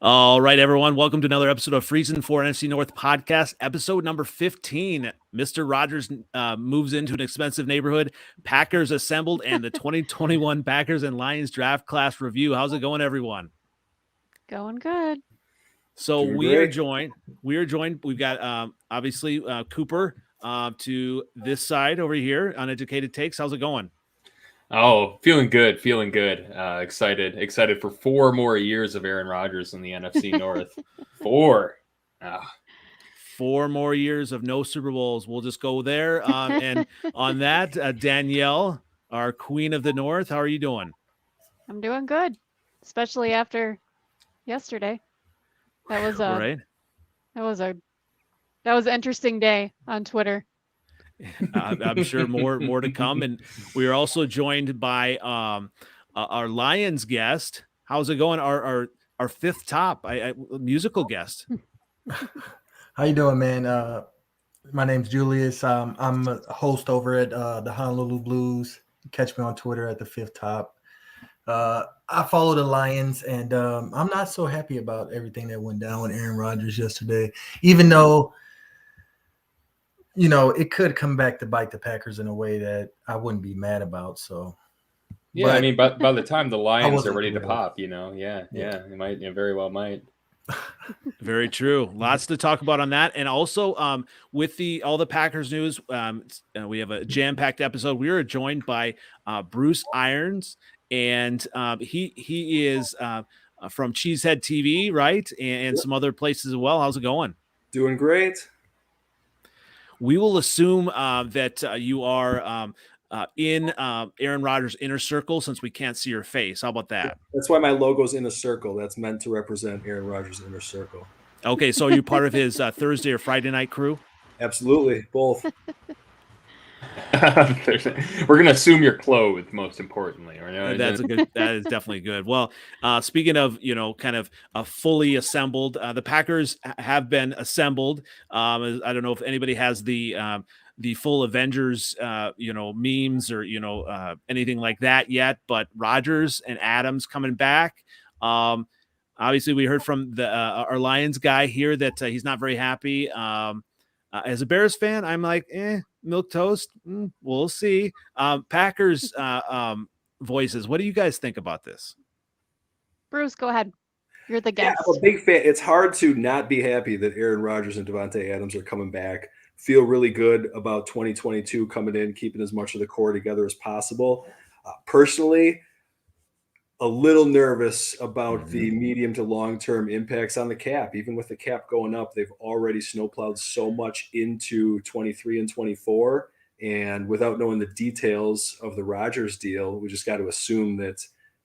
All right, everyone. Welcome to another episode of Freezin for NFC North Podcast, episode number 15. Mr. Rodgers moves into an expensive neighborhood. Packers assembled, and the 2021 Packers and Lions draft class review. How's it going, everyone? Going good. So we are joined. We've got obviously Cooper to this side over here. Uneducated Takes. How's it going? Oh, feeling good. Excited for 4 more years of Aaron Rodgers in the NFC North. 4. 4 more years of no Super Bowls. We'll just go there. And on that, Daniele, our Queen of the North, how are you doing? I'm doing good, especially after yesterday. That was right. That was an interesting day on Twitter. I'm sure more to come, and we are also joined by our Lions guest. How's it going? Our fifth top musical guest. How you doing, man? My name's Julius. I'm a host over at the Honolulu Blues. Catch me on Twitter at the Fifth Top. I follow the Lions, and I'm not so happy about everything that went down with Aaron Rodgers yesterday, even though it could come back to bite the Packers in a way that I wouldn't be mad about. So, yeah, I mean, by the time the Lions are ready to pop, it very well might. Very true. Lots to talk about on that, and also with all the Packers news, we have a jam-packed episode. We are joined by Bruce Irons, and he is from Cheesehead TV, right, and some other places as well. How's it going? Doing great. We will assume that you are in Aaron Rodgers' inner circle since we can't see your face. How about that? That's why my logo's in a circle. That's meant to represent Aaron Rodgers' inner circle. Okay, so are you part of his Thursday or Friday night crew? Absolutely, both. We're going to assume you're clothed, most importantly. Right? That is definitely good. Well, speaking of, kind of fully assembled, the Packers have been assembled. I don't know if anybody has the full Avengers, memes or, anything like that yet, but Rodgers and Adams coming back. Obviously we heard from our Lions guy here that he's not very happy. As a Bears fan, I'm like, milk toast. We'll see. Packers voices. What do you guys think about this? Bruce, go ahead. You're the guest. Yeah, I'm a big fan. It's hard to not be happy that Aaron Rodgers and Davante Adams are coming back. Feel really good about 2022 coming in, keeping as much of the core together as possible. Personally, a little nervous about the medium to long-term impacts on the cap. Even with the cap going up, they've already snowplowed so much into 23 and 24. And without knowing the details of the Rodgers deal, we just got to assume that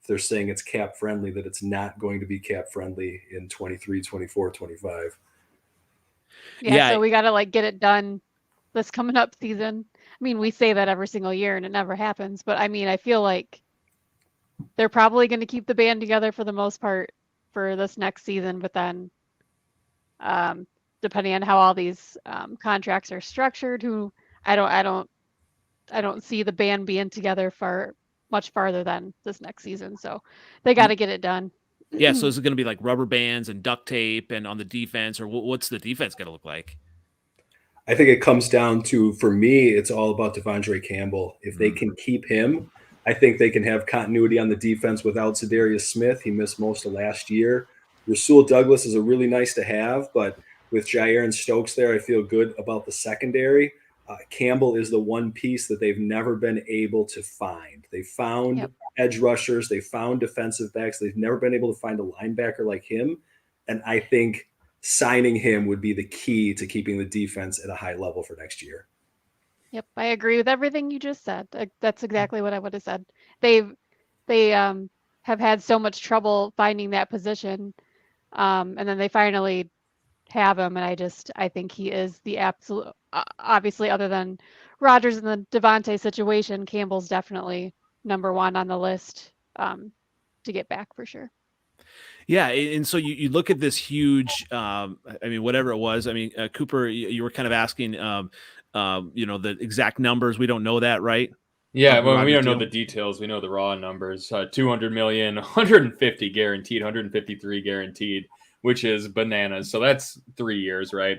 if they're saying it's cap friendly, that it's not going to be cap friendly in 23, 24, 25. Yeah. So we got to get it done this coming up season. I mean, we say that every single year and it never happens, but I mean, I feel like they're probably going to keep the band together for the most part for this next season, but then depending on how all these contracts are structured, I don't see the band being together for much farther than this next season. So they got to get it done. Yeah. So is it going to be like rubber bands and duct tape and on the defense, or what's the defense going to look like? I think it comes down to, for me, it's all about Devondre Campbell. If they can keep him, I think they can have continuity on the defense without Zadarius Smith. He missed most of last year. Rasul Douglas is a really nice to have, but with Jair and Stokes there, I feel good about the secondary. Campbell is the one piece that they've never been able to find. They found edge rushers. They found defensive backs. They've never been able to find a linebacker like him. And I think signing him would be the key to keeping the defense at a high level for next year. Yep, I agree with everything you just said. That's exactly what I would have said. They have had so much trouble finding that position, and then they finally have him. And I think he is the absolute. Obviously, other than Rodgers and the Davante situation, Campbell's definitely number one on the list to get back for sure. Yeah, and so you look at this huge. Whatever it was. Cooper, you were kind of asking. The exact numbers. We don't know that, right? Yeah, well, we don't know the details. We know the raw numbers. 200 million, 150 guaranteed, 153 guaranteed. which is bananas. So that's 3 years, right?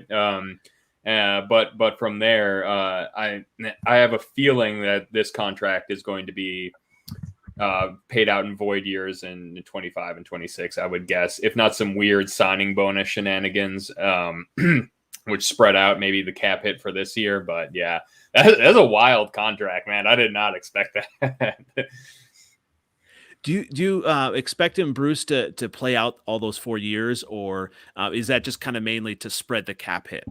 But from there, I have a feeling that this contract is going to be paid out in void years in 25 and 26, I would guess, if not some weird signing bonus shenanigans, which spread out maybe the cap hit for this year. But yeah, that's a wild contract, man. I did not expect that. Do you expect him, Bruce, to play out all those 4 years, or is that just kind of mainly to spread the cap hit?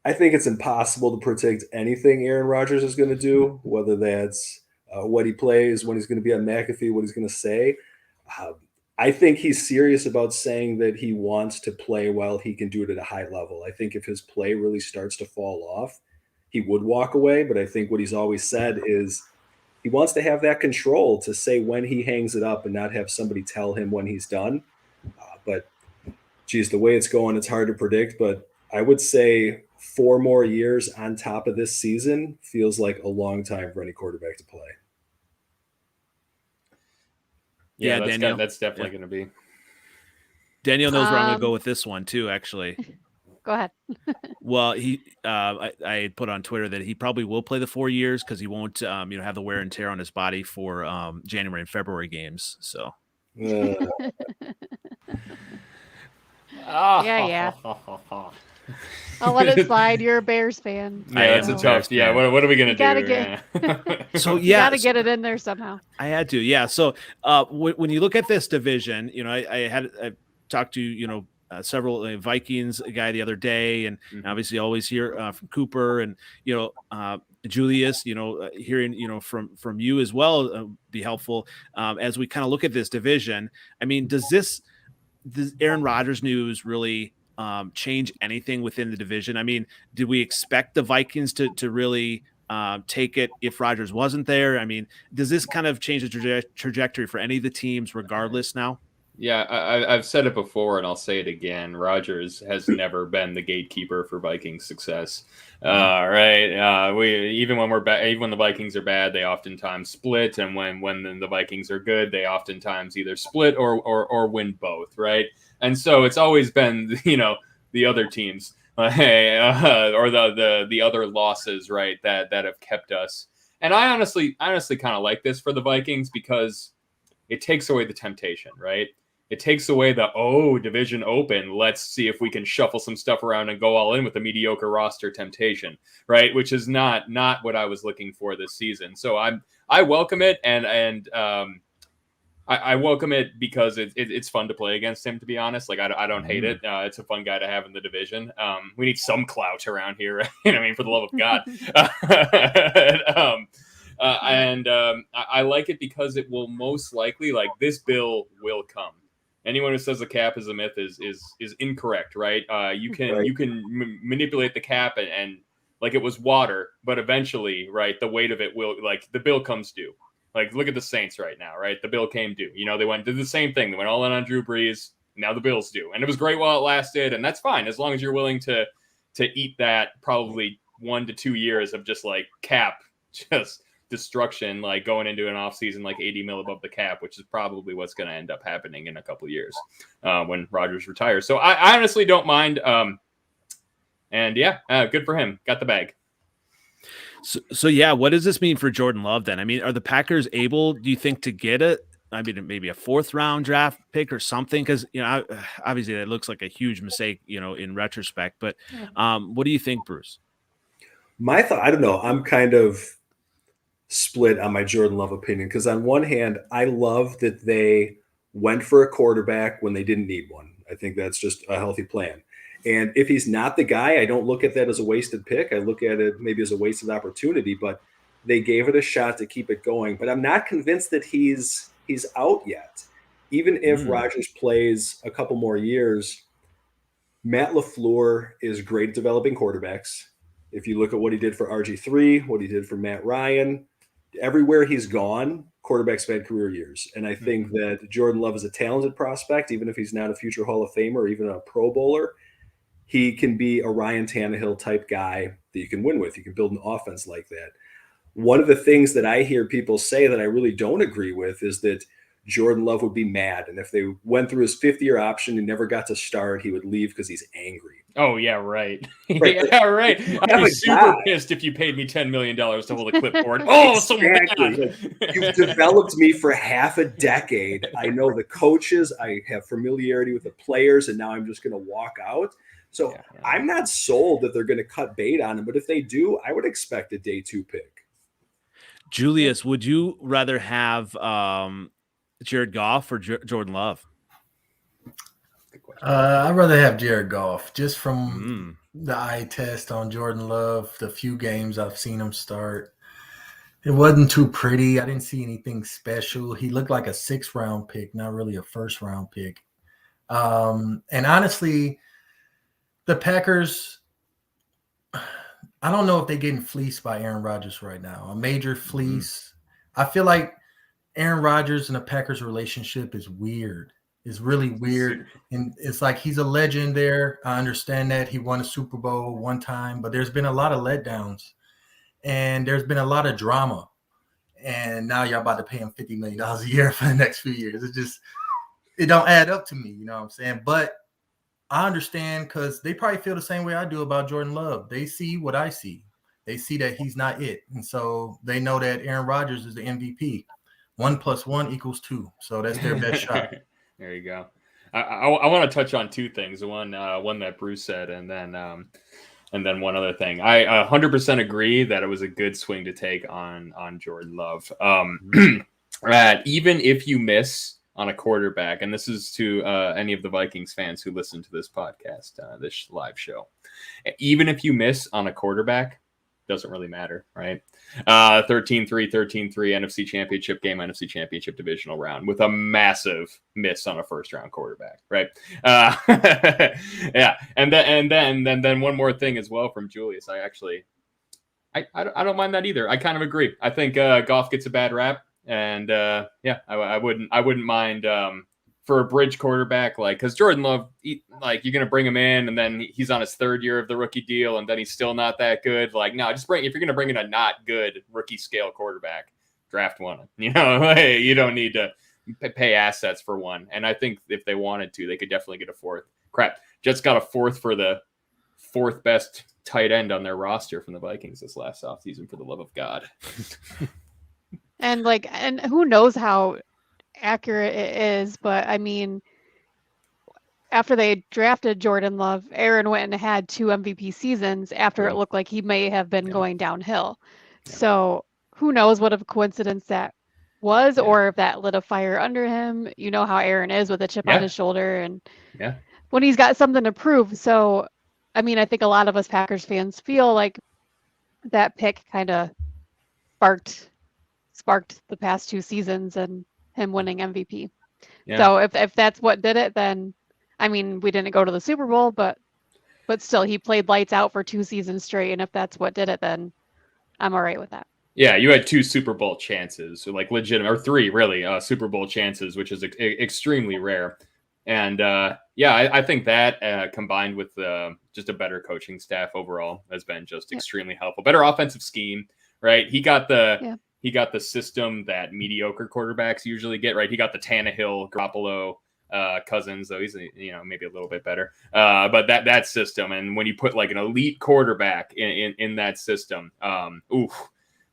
I think it's impossible to predict anything Aaron Rodgers is going to do, whether that's what he plays, when he's going to be on McAfee, what he's going to say. I think he's serious about saying that he wants to play while he can do it at a high level. I think if his play really starts to fall off, he would walk away. But I think what he's always said is he wants to have that control to say when he hangs it up and not have somebody tell him when he's done. But geez, the way it's going, it's hard to predict. But I would say 4 more years on top of this season feels like a long time for any quarterback to play. Yeah, Danielle. that's definitely going to be. Danielle knows where I'm going to go with this one too, actually. Go ahead. Well, I put on Twitter that he probably will play the 4 years because he won't, have the wear and tear on his body for January and February games. So. Yeah. I'll let it slide. You're a Bears fan. Yeah, that's a tough. Yeah, what are we gonna do? So you gotta get it in there somehow. I had to. Yeah. So when you look at this division, I talked to several Vikings guy the other day, and obviously always hear from Cooper and Julius. Hearing from you as well be helpful as we kind of look at this division. I mean, does Aaron Rodgers news really change anything within the division? I mean, did we expect the Vikings to really take it if Rodgers wasn't there? I mean, does this kind of change the trajectory for any of the teams regardless now? Yeah, I've said it before and I'll say it again. Rodgers has never been the gatekeeper for Vikings success. Right? Even when the Vikings are bad, they oftentimes split, and when the Vikings are good, they oftentimes either split or win both. Right? And so it's always been, the other teams or the other losses, right, that have kept us. And I honestly kind of like this for the Vikings because it takes away the temptation, right? It takes away the, division open, let's see if we can shuffle some stuff around and go all in with a mediocre roster temptation, right? Which is not what I was looking for this season. So I welcome it, and I welcome it because it's fun to play against him, to be honest. Like, I don't hate it. It's a fun guy to have in the division. We need some clout around here, right? I mean, for the love of God. I like it because it will most likely, like, this bill will come. Anyone who says the cap is a myth is incorrect, right? You can manipulate the cap and like it was water, but eventually, right, the weight of it will, like, the bill comes due. Like, look at the Saints right now, right? The bill came due. They did the same thing. They went all in on Drew Brees. Now the bill's due. And it was great while it lasted, and that's fine as long as you're willing to eat that probably 1 to 2 years of just, like, cap, just destruction, like going into an offseason like 80 mil above the cap, which is probably what's going to end up happening in a couple of years when Rodgers retires. So I honestly don't mind. Good for him. Got the bag. So yeah, what does this mean for Jordan Love then? I mean, are the Packers able, do you think, to get maybe a 4th round draft pick or something? Because, obviously that looks like a huge mistake, in retrospect. But what do you think, Bruce? My thought, I don't know. I'm kind of split on my Jordan Love opinion because on one hand, I love that they went for a quarterback when they didn't need one. I think that's just a healthy plan. And if he's not the guy, I don't look at that as a wasted pick. I look at it maybe as a wasted opportunity, but they gave it a shot to keep it going. But I'm not convinced that he's out yet. Even if Rodgers plays a couple more years, Matt LaFleur is great at developing quarterbacks. If you look at what he did for RG3, what he did for Matt Ryan, everywhere he's gone, quarterbacks have had career years. And I think that Jordan Love is a talented prospect, even if he's not a future Hall of Famer or even a Pro Bowler. He can be a Ryan Tannehill type guy that you can win with. You can build an offense like that. One of the things that I hear people say that I really don't agree with is that Jordan Love would be mad. And if they went through his fifth-year option and never got to start, he would leave because he's angry. Oh, yeah, right. Right. Yeah, right. I'd have be a super guy. pissed if you paid me $10 million to hold a clipboard. Oh, so Exactly. bad. You've developed me for half a decade. I know the coaches. I have familiarity with the players, and now I'm just going to walk out. So Yeah. I'm not sold that they're going to cut bait on him. But if they do, I would expect a day 2 pick. Julius, would you rather have Jared Goff or Jordan Love? Good question. I'd rather have Jared Goff just from Mm. the eye test on Jordan Love. The few games I've seen him start, it wasn't too pretty. I didn't see anything special. He looked like a 6th-round pick, not really a 1st-round pick. And honestly, the Packers, I don't know if they're getting fleeced by Aaron Rodgers right now. A major fleece. I feel like Aaron Rodgers and the Packers relationship is weird. It's really weird. And it's like he's a legend there. I understand that. He won a Super Bowl one time, but there's been a lot of letdowns. And there's been a lot of drama. And now y'all about to pay him $50 million a year for the next few years. It don't add up to me, you know what I'm saying? But I understand because they probably feel the same way I do about Jordan Love. They see what I see. They see that he's not it. And so they know that Aaron Rodgers is the MVP. 1 + 1 = 2. So that's their best shot. There you go. I want to touch on 2 things. One that Bruce said, and then one other thing. I 100% agree that it was a good swing to take on Jordan Love. Even if you miss on a quarterback, and this is to any of the Vikings fans who listen to this podcast, this live show. Even if you miss on a quarterback, doesn't really matter, right? 13-3, NFC Championship game, NFC Championship divisional round with a massive miss on a 1st-round quarterback, right? Yeah, and then one more thing as well from Julius. I don't mind that either. I kind of agree. I think Goff gets a bad rap. And I wouldn't mind for a bridge quarterback, like, because Jordan Love, you're gonna bring him in, and then he's on his 3rd year of the rookie deal, and then he's still not that good. Like, no, if you're gonna bring in a not good rookie scale quarterback, draft one. You know, hey, you don't need to pay assets for one. And I think if they wanted to, they could definitely get a 4th. Crap, Jets got a 4th for the 4th best tight end on their roster from the Vikings this last offseason. For the love of God. And who knows how accurate it is, but I mean, after they drafted Jordan Love, Aaron went and had 2 MVP seasons after it looked like he may have been going downhill. Yeah. So who knows what of a coincidence that was, or if that lit a fire under him. You know how Aaron is with a chip on his shoulder, and when he's got something to prove. So, I mean, I think a lot of us Packers fans feel like that pick kind of sparked the past 2 seasons and him winning MVP. Yeah. So if that's what did it, then I mean, we didn't go to the Super Bowl, but still he played lights out for 2 seasons straight. And if that's what did it, then I'm all right with that. Yeah, you had 2 Super Bowl chances, like legitimate, or 3 really Super Bowl chances, which is extremely rare. And I think that combined with just a better coaching staff overall has been just extremely helpful. Better offensive scheme, right? He got the system that mediocre quarterbacks usually get, right? He got the Tannehill, Garoppolo, Cousins, though he's maybe a little bit better. But that system, and when you put like an elite quarterback in that system,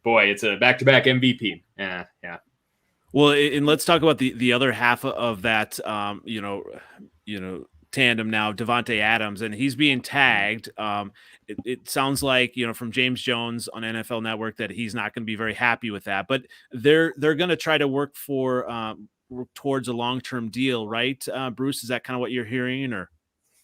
boy, it's a back-to-back MVP. Yeah. Well, and let's talk about the other half of that, tandem now, Devontae Adams, and he's being tagged. It sounds like, from James Jones on NFL Network that he's not going to be very happy with that, but they're going to try to work towards a long-term deal, right? Bruce, is that kind of what you're hearing, or?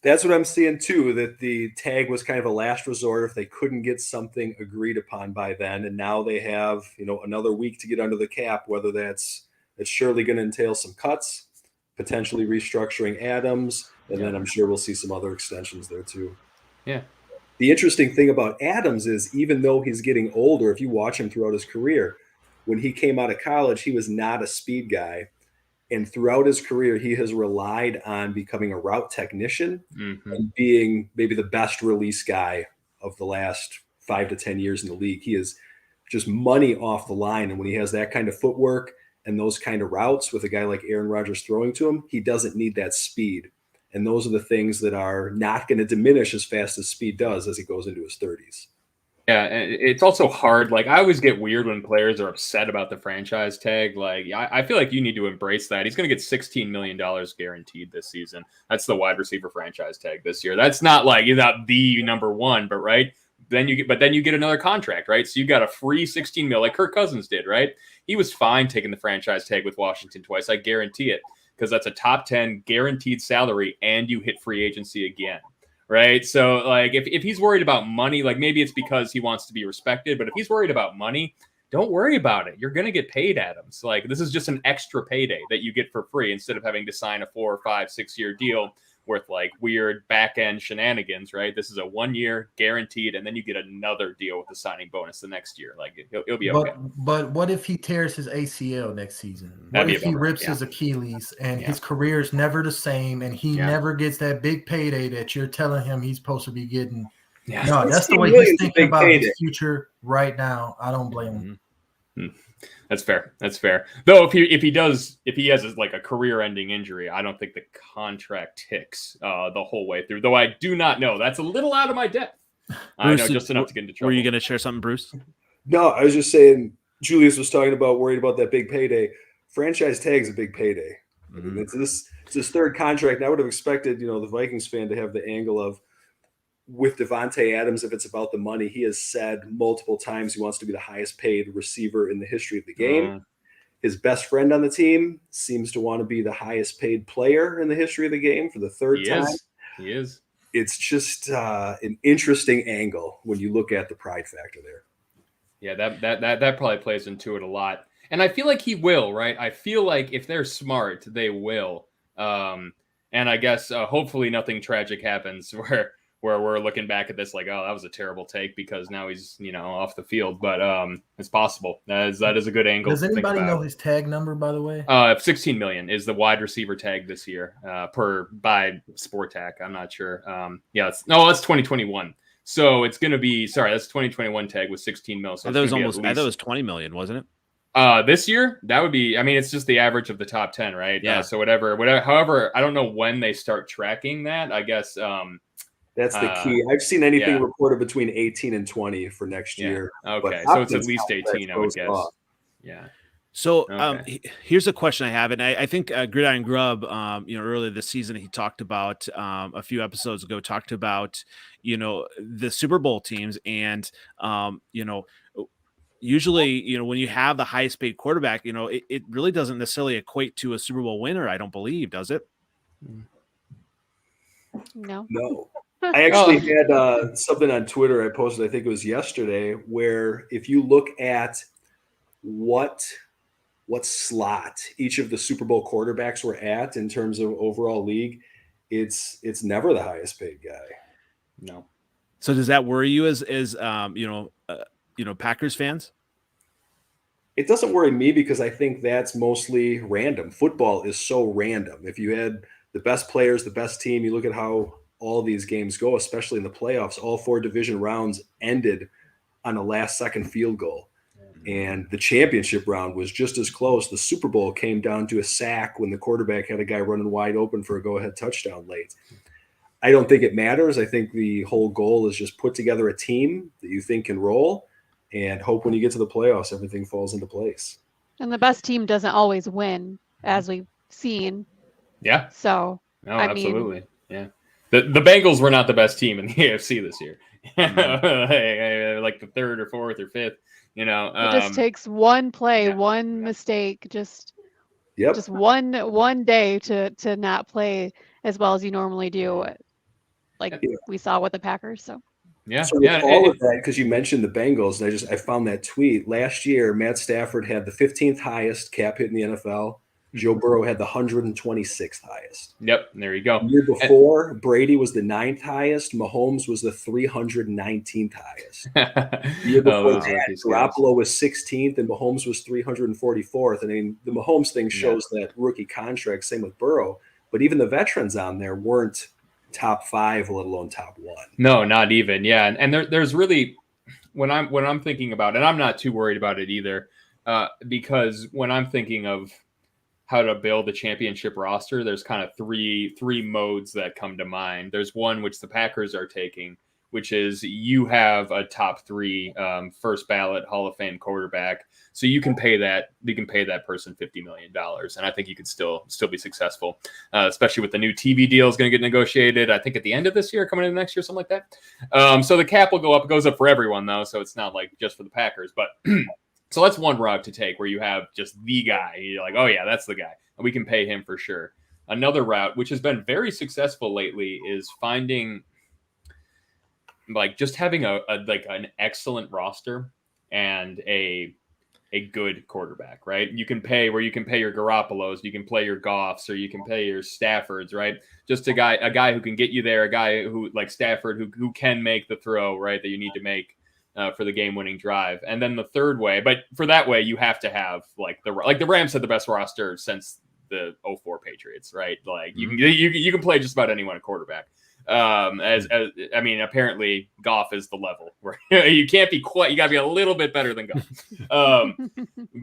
That's what I'm seeing too, that the tag was kind of a last resort if they couldn't get something agreed upon by then. And now they have, another week to get under the cap, whether it's surely going to entail some cuts, potentially restructuring Adams. And then I'm sure we'll see some other extensions there too. Yeah. The interesting thing about Adams is, even though he's getting older, if you watch him throughout his career, when he came out of college, he was not a speed guy. And throughout his career, he has relied on becoming a route technician and being maybe the best release guy of the last 5 to 10 years in the league. He is just money off the line. And when he has that kind of footwork, and those kind of routes with a guy like Aaron Rodgers throwing to him, he doesn't need that speed. And those are the things that are not going to diminish as fast as speed does as he goes into his 30s. Yeah, and it's also hard. Like, I always get weird when players are upset about the franchise tag. Like, I feel like you need to embrace that. He's going to get $16 million guaranteed this season. That's the wide receiver franchise tag this year. That's not like he's not the number one, but right. Then you get another contract, right? So you got a free 16 mil like Kirk Cousins did, right? He was fine taking the franchise tag with Washington twice. I guarantee it, because that's a top 10 guaranteed salary and you hit free agency again. Right. So like if he's worried about money, like maybe it's because he wants to be respected. But if he's worried about money, don't worry about it. You're going to get paid, Adams. Like, this is just an extra payday that you get for free instead of having to sign a 4 or 5, 6 year deal with like weird back end shenanigans. Right. This is a 1 year guaranteed. And then you get another deal with the signing bonus the next year. Like it'll be okay. But what if he tears his ACL next season? What if he rips his Achilles and his career is never the same and he never gets that big payday that you're telling him he's supposed to be getting? Yeah. No, that's the way he's thinking about his future right now. I don't blame him. Mm-hmm. That's fair. That's fair. Though if he has like a career-ending injury, I don't think the contract ticks the whole way through. Though I do not know. That's a little out of my depth. I know just enough to get into trouble. Were you going to share something, Bruce? No, I was just saying. Julius was talking about worried about that big payday. Franchise tag's a big payday. Mm-hmm. It's his third contract. And I would have expected, the Vikings fan to have the angle of, with Devontae Adams, if it's about the money, he has said multiple times he wants to be the highest paid receiver in the history of the game. His best friend on the team seems to want to be the highest paid player in the history of the game for the third time. He is. It's just an interesting angle when you look at the pride factor there. Yeah, that probably plays into it a lot. And I feel like he will, right? I feel like if they're smart, they will. And I guess hopefully nothing tragic happens where we're looking back at this like, oh, that was a terrible take because now he's, off the field. But it's possible. That is a good angle. Does anybody know his tag number, by the way? 16 million is the wide receiver tag this year by Sportac. I'm not sure. That's 2021. So it's going to be, that's 2021 tag with 16 mil. So I thought it was 20 million, wasn't it? This year, that would be, it's just the average of the top 10, right? Yeah. So whatever, however, I don't know when they start tracking that. I guess, that's the key. I've seen anything reported between 18 and 20 for next year. Okay, so it's at least 18, I would guess. Yeah. So here's a question I have, and I think Gridiron Grubb, earlier this season, he talked about a few episodes ago, talked about the Super Bowl teams, and usually when you have the highest paid quarterback, it really doesn't necessarily equate to a Super Bowl winner. I don't believe, does it? No. I actually had something on Twitter I posted, I think it was yesterday, where if you look at what slot each of the Super Bowl quarterbacks were at in terms of overall league, it's never the highest paid guy. No. So does that worry you as Packers fans? It doesn't worry me because I think that's mostly random. Football is so random. If you had the best players, the best team, you look at how all these games go, especially in the playoffs, all 4 division rounds ended on a last-second field goal. And the championship round was just as close. The Super Bowl came down to a sack when the quarterback had a guy running wide open for a go-ahead touchdown late. I don't think it matters. I think the whole goal is just put together a team that you think can roll and hope when you get to the playoffs, everything falls into place. And the best team doesn't always win, as we've seen. Yeah. So, absolutely. Yeah. The Bengals were not the best team in the AFC this year. Like the 3rd or 4th or 5th. It just takes one play, one mistake, just one day to not play as well as you normally do, we saw with the Packers. So all of that, because you mentioned the Bengals, and I found that tweet last year. Matt Stafford had the 15th highest cap hit in the NFL. Joe Burrow had the 126th highest. Yep, there you go. The year before, Brady was the 9th highest. Mahomes was the 319th highest. The year before Garoppolo was 16th, and Mahomes was 344th. I mean, the Mahomes thing shows that rookie contract, same with Burrow. But even the veterans on there weren't top 5, let alone top 1. No, not even. Yeah, and there's really, when I'm thinking about it, and I'm not too worried about it either, because when I'm thinking of how to build a championship roster, there's kind of three modes that come to mind. There's one which the Packers are taking, which is you have a top 3 first ballot Hall of Fame quarterback, so you can pay that person $50 million, and I think you could still be successful, especially with the new TV deal is going to get negotiated. I think at the end of this year, coming into next year, something like that. So the cap will go up. It goes up for everyone though, so it's not like just for the Packers, but. So that's one route to take where you have just the guy. You're like, oh, yeah, that's the guy. And we can pay him for sure. Another route, which has been very successful lately, is finding like just having an excellent roster and a good quarterback, right? You can pay your Garoppolos, you can play your Goffs, or you can pay your Staffords, right? Just a guy who can get you there, a guy who like Stafford who can make the throw, right, that you need to make. For the game-winning drive. And then the third way, but for that way, you have to have the Rams had the best roster since the 2004 Patriots, right? Like you can play just about anyone at quarterback. Apparently Goff is the level where you can't be quite. You got to be a little bit better than Goff.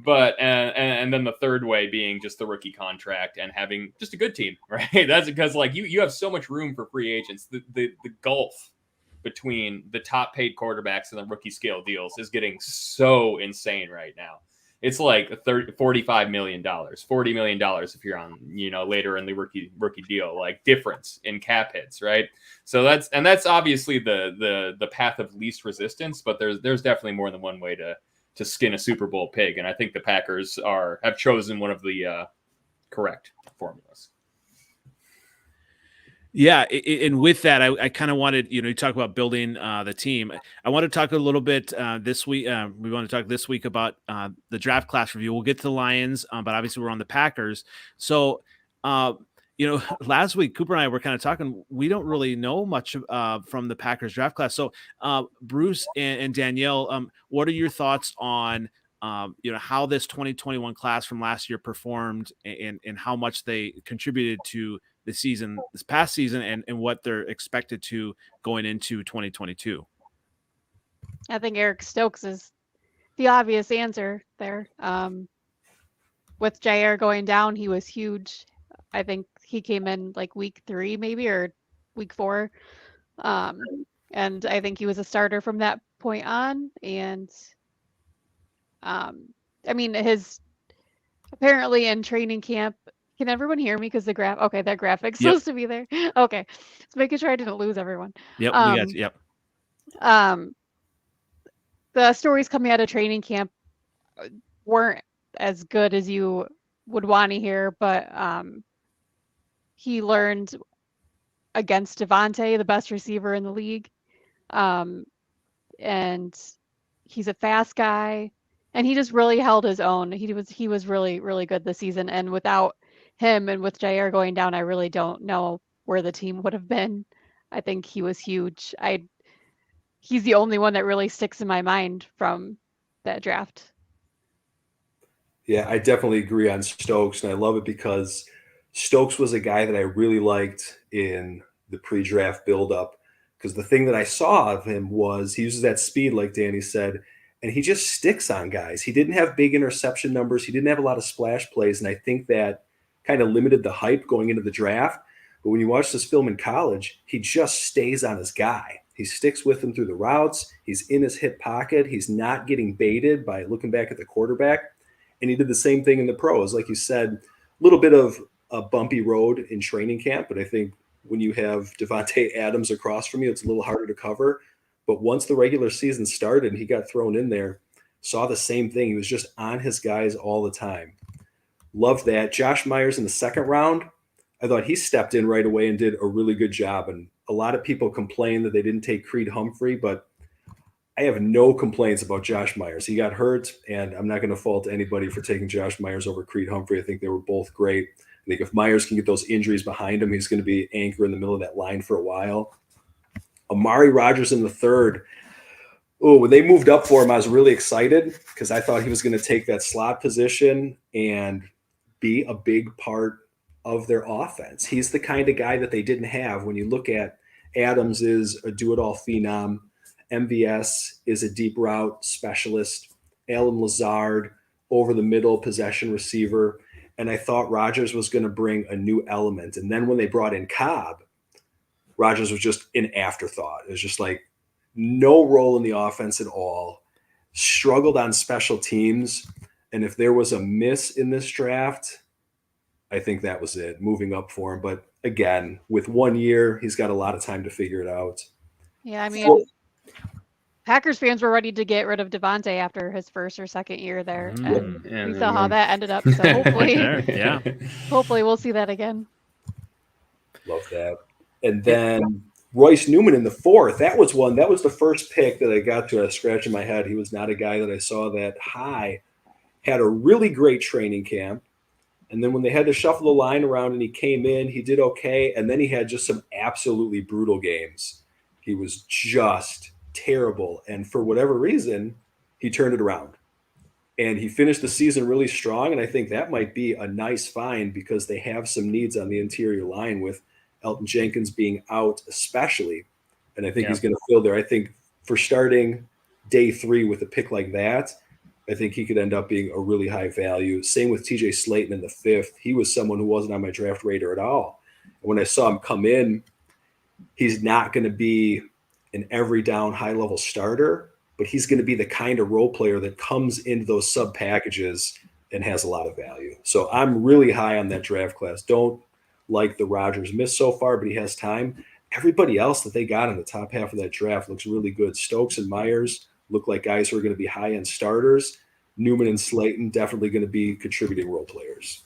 But then the third way being just the rookie contract and having just a good team, right? That's because like you have so much room for free agents. The gulf between the top paid quarterbacks and the rookie scale deals is getting so insane right now. It's like $45 million, $40 million if you're on, later in the rookie deal, like difference in cap hits, right? So that's obviously the path of least resistance, but there's definitely more than one way to skin a Super Bowl pig, and I think the Packers have chosen one of the correct formulas. Yeah, and with that, I kind of wanted, you talk about building the team. I want to talk a little bit this week. We want to talk this week about the draft class review. We'll get to the Lions, but obviously we're on the Packers. So, last week, Cooper and I were kind of talking. We don't really know much from the Packers draft class. So, Bruce and Danielle, what are your thoughts on how this 2021 class from last year performed and how much they contributed to this past season and what they're expected to going into 2022? I think Eric Stokes is the obvious answer there. With Jair going down, he was huge. I think he came in like week 3 maybe, or week 4. And I think he was a starter from that point on. And his apparently in training camp. Can everyone hear me? Because that graphic's supposed to be there. Okay, just making sure I didn't lose everyone. Yep, we got you. Yep. The stories coming out of training camp weren't as good as you would want to hear, but he learned against Devontae, the best receiver in the league, and he's a fast guy, and he just really held his own. He was really, really good this season, and without him and with Jair going down, I really don't know where the team would have been. I think he was huge. He's the only one that really sticks in my mind from that draft. Yeah, I definitely agree on Stokes, and I love it because Stokes was a guy that I really liked in the pre-draft buildup, because the thing that I saw of him was he uses that speed, like Danny said, and he just sticks on guys. He didn't have big interception numbers. He didn't have a lot of splash plays, and I think that kind of limited the hype going into the draft. But when you watch this film in college, he just stays on his guy. He sticks with him through the routes. He's in his hip pocket. He's not getting baited by looking back at the quarterback. And he did the same thing in the pros. Like you said, a little bit of a bumpy road in training camp, but I think when you have Devontae Adams across from you, it's a little harder to cover. But once the regular season started and he got thrown in there, saw the same thing. He was just on his guys all the time. Loved that. Josh Myers in the second round, I thought he stepped in right away and did a really good job. And a lot of people complain that they didn't take Creed Humphrey, but I have no complaints about Josh Myers. He got hurt, and I'm not going to fault anybody for taking Josh Myers over Creed Humphrey. I think they were both great. I think if Myers can get those injuries behind him, he's going to be anchor in the middle of that line for a while. Amari Rodgers in the third. Oh, when they moved up for him, I was really excited because I thought he was going to take that slot position and be a big part of their offense. He's the kind of guy that they didn't have. When you look at Adams is a do-it-all phenom. MVS is a deep route specialist. Alan Lazard, over the middle possession receiver. And I thought Rodgers was going to bring a new element. And then when they brought in Cobb, Rodgers was just an afterthought. It was just like no role in the offense at all, struggled on special teams. And if there was a miss in this draft, I think that was it, moving up for him. But again, with 1 year, he's got a lot of time to figure it out. Yeah, I mean, Packers fans were ready to get rid of Devontae after his first or second year there. And we saw how that ended up. So hopefully we'll see that again. Love that. And then Royce Newman in the 4th. That was the first pick that I got to. I was scratching my head. He was not a guy that I saw that high. Had a really great training camp. And then when they had to shuffle the line around and he came in, he did okay. And then he had just some absolutely brutal games. He was just terrible. And for whatever reason, he turned it around. And he finished the season really strong. And I think that might be a nice find because they have some needs on the interior line with Elton Jenkins being out especially. And I think he's going to fill there. I think for starting day 3 with a pick like that, I think he could end up being a really high value. Same with TJ Slayton in the 5th. He was someone who wasn't on my draft radar at all. And when I saw him come in, he's not going to be an every down high level starter, but he's going to be the kind of role player that comes into those sub packages and has a lot of value. So I'm really high on that draft class. Don't like the Rodgers miss so far, but he has time. Everybody else that they got in the top half of that draft looks really good. Stokes and Myers look like guys who are going to be high-end starters. Newman and Slayton definitely going to be contributing role players.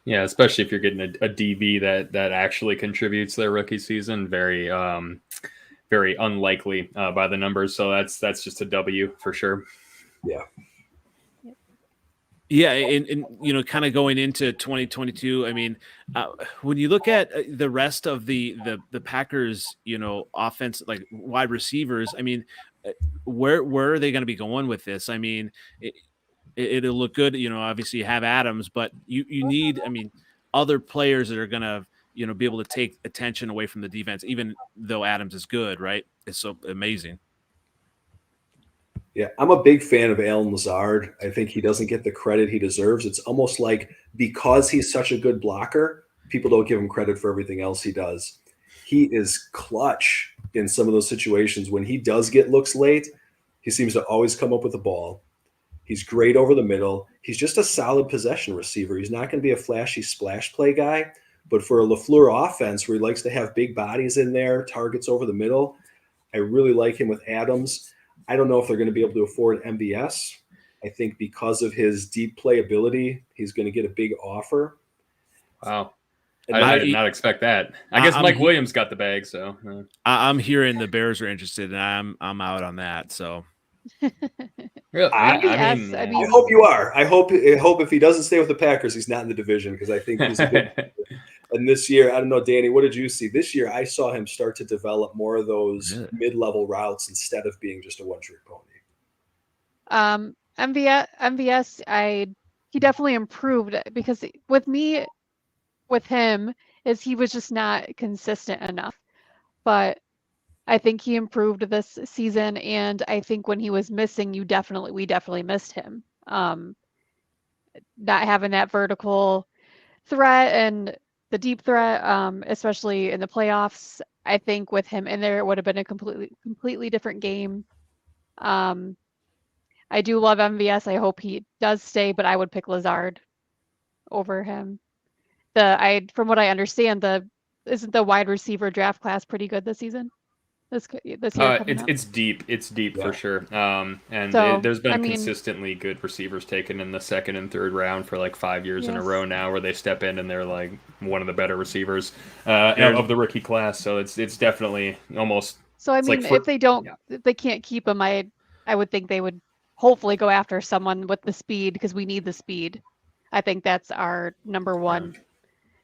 Yeah, especially if you're getting a DB that actually contributes their rookie season. Very very unlikely by the numbers. So that's just a W for sure. Yeah. Yeah, and kind of going into 2022, I mean, when you look at the rest of the Packers, offense, like wide receivers, I mean, where are they going to be going with this? I mean, it'll look good, obviously you have Adams, but you need, I mean, other players that are going to, be able to take attention away from the defense, even though Adams is good, right? It's so amazing. Yeah, I'm a big fan of Alan Lazard. I think he doesn't get the credit he deserves. It's almost like because he's such a good blocker, people don't give him credit for everything else he does. He is clutch in some of those situations. When he does get looks late, he seems to always come up with the ball. He's great over the middle. He's just a solid possession receiver. He's not going to be a flashy splash play guy, but for a LaFleur offense where he likes to have big bodies in there, targets over the middle, I really like him with Adams. I don't know if they're going to be able to afford MVS. I think because of his deep playability, he's going to get a big offer. Wow. I did not expect that. I guess Mike Williams got the bag, so. I'm hearing the Bears are interested, and I'm out on that, so. Really? I hope you are. I hope if he doesn't stay with the Packers, he's not in the division because I think he's a good And this year, I don't know, Danny, what did you see? This year, I saw him start to develop more of those mid-level routes instead of being just a one-trick pony. MVS, he definitely improved because with him, is he was just not consistent enough. But I think he improved this season, and I think when he was missing, we definitely missed him. Not having that vertical threat and the deep threat, especially in the playoffs, I think with him in there, it would have been a completely different game. I do love MVS. I hope he does stay, but I would pick Lazard over him. From what I understand, isn't the wide receiver draft class pretty good this season? This year it's deep. It's deep for sure. There's been consistently good receivers taken in the 2nd and 3rd round for like 5 years in a row now, where they step in and they're like one of the better receivers of the rookie class. So it's definitely almost. So I mean, if they can't keep him, I would think they would hopefully go after someone with the speed because we need the speed. I think that's our number one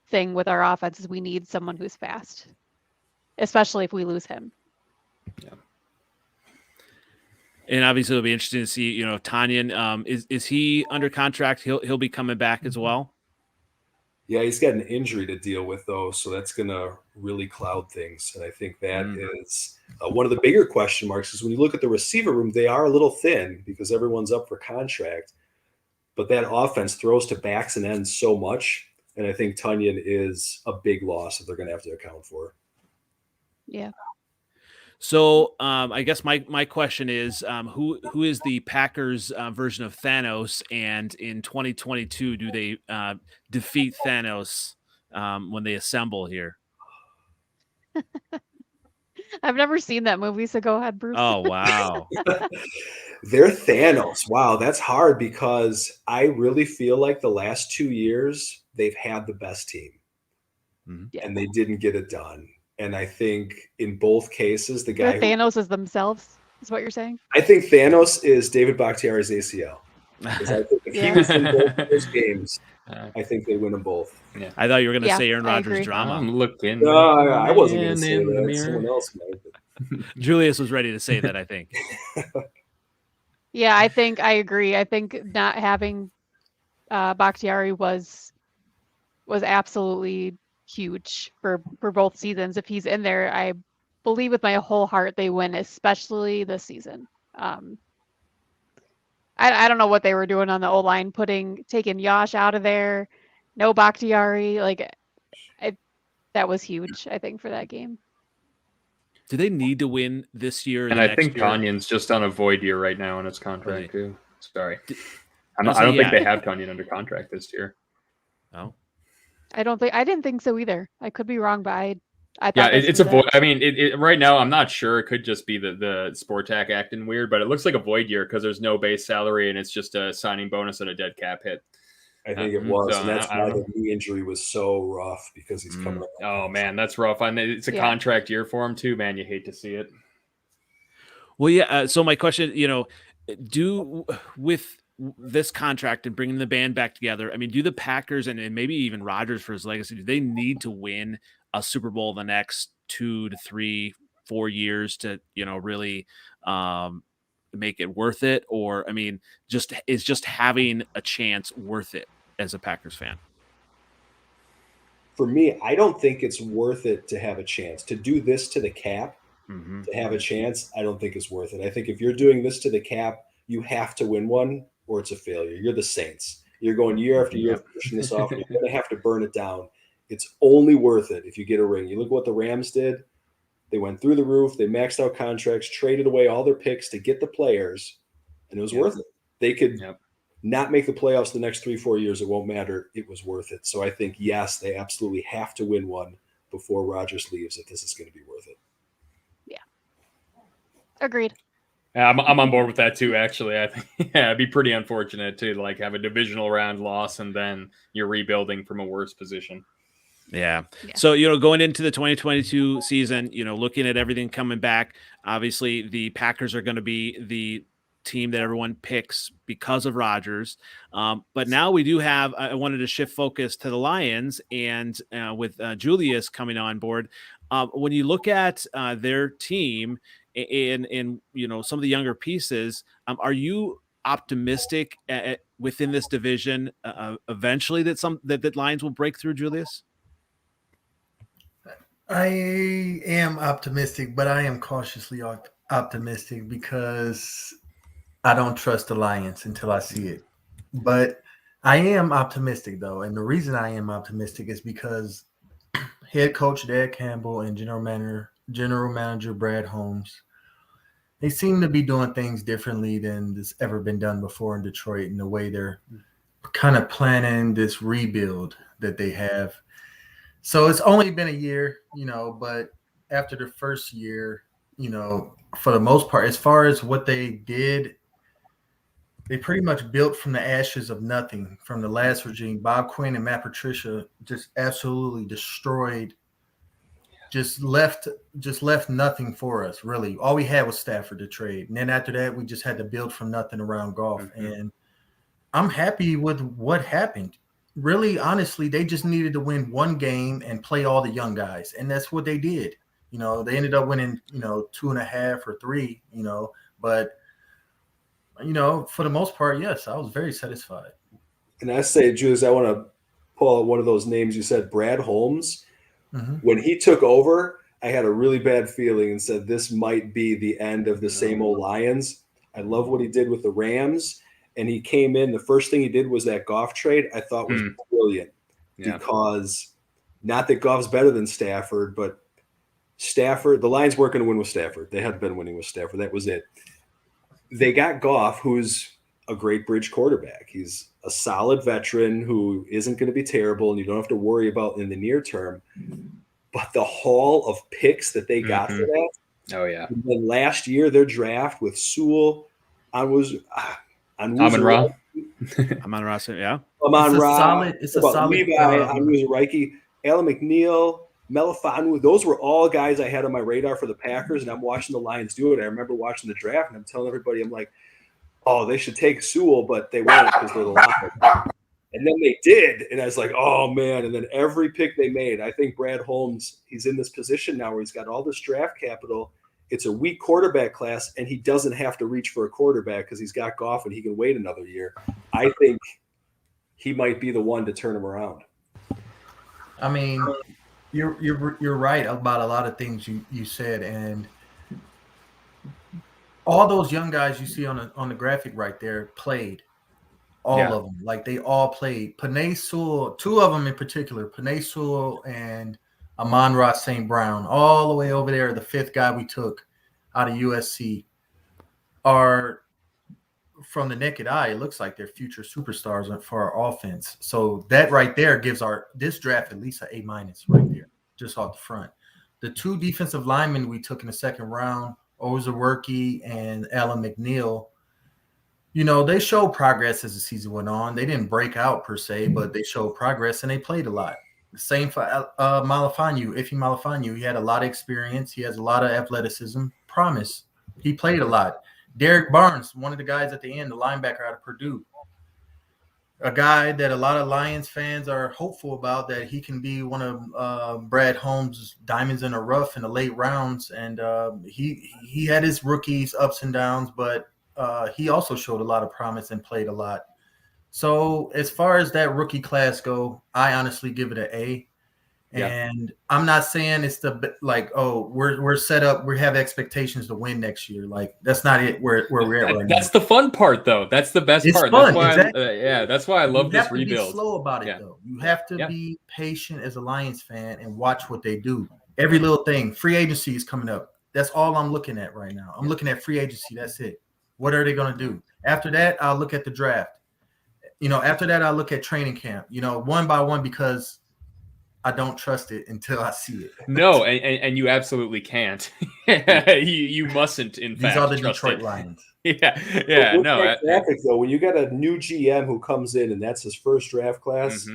thing with our offense is we need someone who's fast, especially if we lose him. Yeah. And obviously it'll be interesting to see, Tanyan, is he under contract? He'll be coming back as well. Yeah, he's got an injury to deal with though, so that's going to really cloud things. And I think that is one of the bigger question marks is when you look at the receiver room, they are a little thin because everyone's up for contract. but that offense throws to backs and ends so much. And I think Tonyan is a big loss that they're going to have to account for. Yeah. So I guess my question is, who is the Packers version of Thanos, and in 2022 do they defeat Thanos when they assemble here? I've never seen that movie, so go ahead, Bruce. Oh wow. They're Thanos. Wow, that's hard because I really feel like the last 2 years they've had the best team, Yeah. and they didn't get it done. And I think in both cases, the guy Thanos is themselves, is what you're saying? I think Thanos is David Bakhtiari's ACL. Because I think if he was in both of those games, I think they win them both. Yeah. I thought you were going to Yeah, say Aaron I Rodgers agree. drama. I'm looking. No, I wasn't going to man say in the that. mirror. Someone else might. Julius was ready to say that, I think. Yeah, I agree. I think not having Bakhtiari was absolutely huge for both seasons. If he's in there, I believe with my whole heart they win, especially this season. I don't know what they were doing on the O-line, taking Yash out of there, no Bakhtiari. That was huge, I think, for that game. Do they need to win this year? And I think Tanyan's just on a void year right now in his contract too. Sorry, I don't think they have Tanyan under contract this year. Oh, I didn't think so either. I could be wrong, but I thought it's a void. I mean, right now I'm not sure. It could just be the Sportac acting weird, but it looks like a void year because there's no base salary and it's just a signing bonus and a dead cap hit. I think it was, and that's why the knee injury was so rough because he's coming up. Oh man, that's rough. It's a contract year for him too, man. You hate to see it. Well, yeah. So my question, with this contract and bringing the band back together, I mean, do the Packers and maybe even Rodgers for his legacy, do they need to win a Super Bowl the next 2 to 3, 4 years to, really make it worth it? Or, I mean, is just having a chance worth it as a Packers fan? For me, I don't think it's worth it to have a chance. To do this to the cap, to have a chance, I don't think it's worth it. I think if you're doing this to the cap, you have to win one or it's a failure. You're the Saints. You're going year after year pushing this off. You're going to have to burn it down. It's only worth it if you get a ring. You look what the Rams did. They went through the roof. They maxed out contracts, traded away all their picks to get the players, and it was worth it. They could not make the playoffs the next 3-4 years. It won't matter. It was worth it. So I think, yes, they absolutely have to win one before Rodgers leaves if this is going to be worth it. Yeah. Agreed. I'm on board with that too, actually. I think it'd be pretty unfortunate to have a divisional round loss and then you're rebuilding from a worse position. Yeah. So, going into the 2022 season, looking at everything coming back, obviously the Packers are going to be the team that everyone picks because of Rodgers. But now we do have, I wanted to shift focus to the Lions and with Julius coming on board. When you look at their team and some of the younger pieces, are you optimistic within this division eventually that Lions will break through, Julius? I am optimistic, but I am cautiously optimistic because I don't trust the Lions until I see it. But I am optimistic, though. And the reason I am optimistic is because head coach Dan Campbell and general manager Brad Holmes, they seem to be doing things differently than has ever been done before in Detroit in the way they're kind of planning this rebuild that they have. So it's only been a year, but after the first year, for the most part, as far as what they did, they pretty much built from the ashes of nothing from the last regime. Bob Quinn and Matt Patricia just absolutely destroyed, just left nothing for us, really. All we had was Stafford to trade. And then after that, we just had to build from nothing around Goff. And I'm happy with what happened. Really, honestly, they just needed to win one game and play all the young guys. And that's what they did. They ended up winning, 2.5 or 3, but, for the most part, yes, I was very satisfied. And I say, Julius, I want to pull out one of those names you said, Brad Holmes. When he took over, I had a really bad feeling and said, this might be the end of the same old Lions. I love what he did with the Rams. and he came in. The first thing he did was that Goff trade. I thought was brilliant because not that Goff's better than Stafford, but Stafford, the Lions weren't going to win with Stafford. They had been winning with Stafford. That was it. They got Goff, who's a great bridge quarterback. He's a solid veteran who isn't going to be terrible, and you don't have to worry about in the near term. But the haul of picks that they got for that. Oh, yeah. And then last year, their draft with Sewell, Amon-Ra, It's a solid. Levi, Reiki, Alan McNeil, Melifanu, those were all guys I had on my radar for the Packers, and I'm watching the Lions do it. I remember watching the draft, and I'm telling everybody, I'm like, oh, they should take Sewell, but they won't because they're the Lions. And then they did, and I was like, oh, man. And then every pick they made, I think Brad Holmes, he's in this position now where he's got all this draft capital. It's a weak quarterback class, and he doesn't have to reach for a quarterback because he's got Goff and he can wait another year. I think he might be the one to turn him around. I mean, you're right about a lot of things you said, and all those young guys you see on the graphic right there played. All of them, like they all played. Penei Sewell, two of them in particular, Penei Sewell and Amon-Ra St. Brown, all the way over there, the fifth guy we took out of USC, are from the naked eye, it looks like they're future superstars for our offense. So that right there gives this draft at least an A- right there, just off the front. The two defensive linemen we took in the second round, Ozarwerke and Alan McNeil, they showed progress as the season went on. They didn't break out per se, but they showed progress and they played a lot. The same for Malafanu. He had a lot of experience. He has a lot of athleticism. Promise. He played a lot. Derrick Barnes, one of the guys at the end, the linebacker out of Purdue. A guy that a lot of Lions fans are hopeful about, that he can be one of Brad Holmes' diamonds in the rough in the late rounds. And he had his rookies ups and downs, but he also showed a lot of promise and played a lot. So as far as that rookie class go, I honestly give it an A. Yeah. And I'm not saying it's we're set up, we have expectations to win next year. Like that's not it. Where we're at right now. That's the fun part, though. That's the best part. Fun, that's why that's why I love this rebuild. You have to be slow about it, though. You have to be patient as a Lions fan and watch what they do. Every little thing. Free agency is coming up. That's all I'm looking at right now. I'm looking at free agency. That's it. What are they going to do? After that, I'll look at the draft. After that, I'll look at training camp, one by one, because I don't trust it until I see it. No, and you absolutely can't. you mustn't, in fact. These are the Detroit Lions. Yeah. No. Graphic, though, when you got a new GM who comes in and that's his first draft class,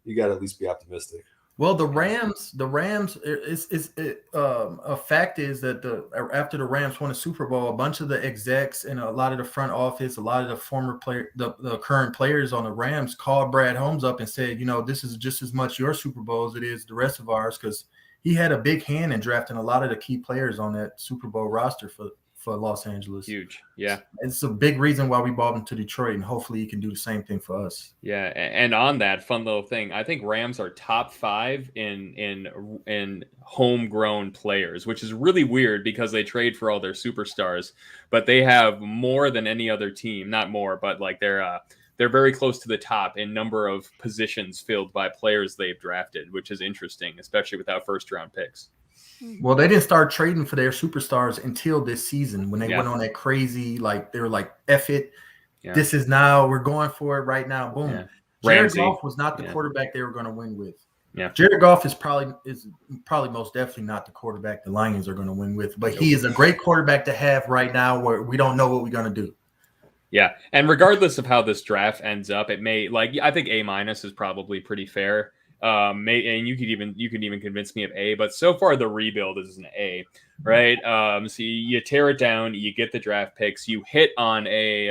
you got to at least be optimistic. Well, the Rams. A fact is that after the Rams won a Super Bowl, a bunch of the execs and a lot of the front office, a lot of the former player, the current players on the Rams called Brad Holmes up and said, this is just as much your Super Bowl as it is the rest of ours, because he had a big hand in drafting a lot of the key players on that Super Bowl roster for Los Angeles. Huge. Yeah. It's a big reason why we bought him to Detroit, and hopefully he can do the same thing for us. Yeah. And on that fun little thing, I think Rams are top 5 in homegrown players, which is really weird because they trade for all their superstars, but they have more than any other team, not more, but like they're very close to the top in number of positions filled by players they've drafted, which is interesting, especially without first round picks. Well, they didn't start trading for their superstars until this season when they went on that crazy, they were like, F it. Yeah. This is now, we're going for it right now. Boom. Yeah. Jared Goff was not the quarterback they were going to win with. Yeah. Jared Goff is probably most definitely not the quarterback the Lions are going to win with, but he is a great quarterback to have right now where we don't know what we're going to do. Yeah. And regardless of how this draft ends up, it may, I think A- is probably pretty fair. And you could even convince me of A, but so far the rebuild is an A, right? So you tear it down, you get the draft picks, you hit on a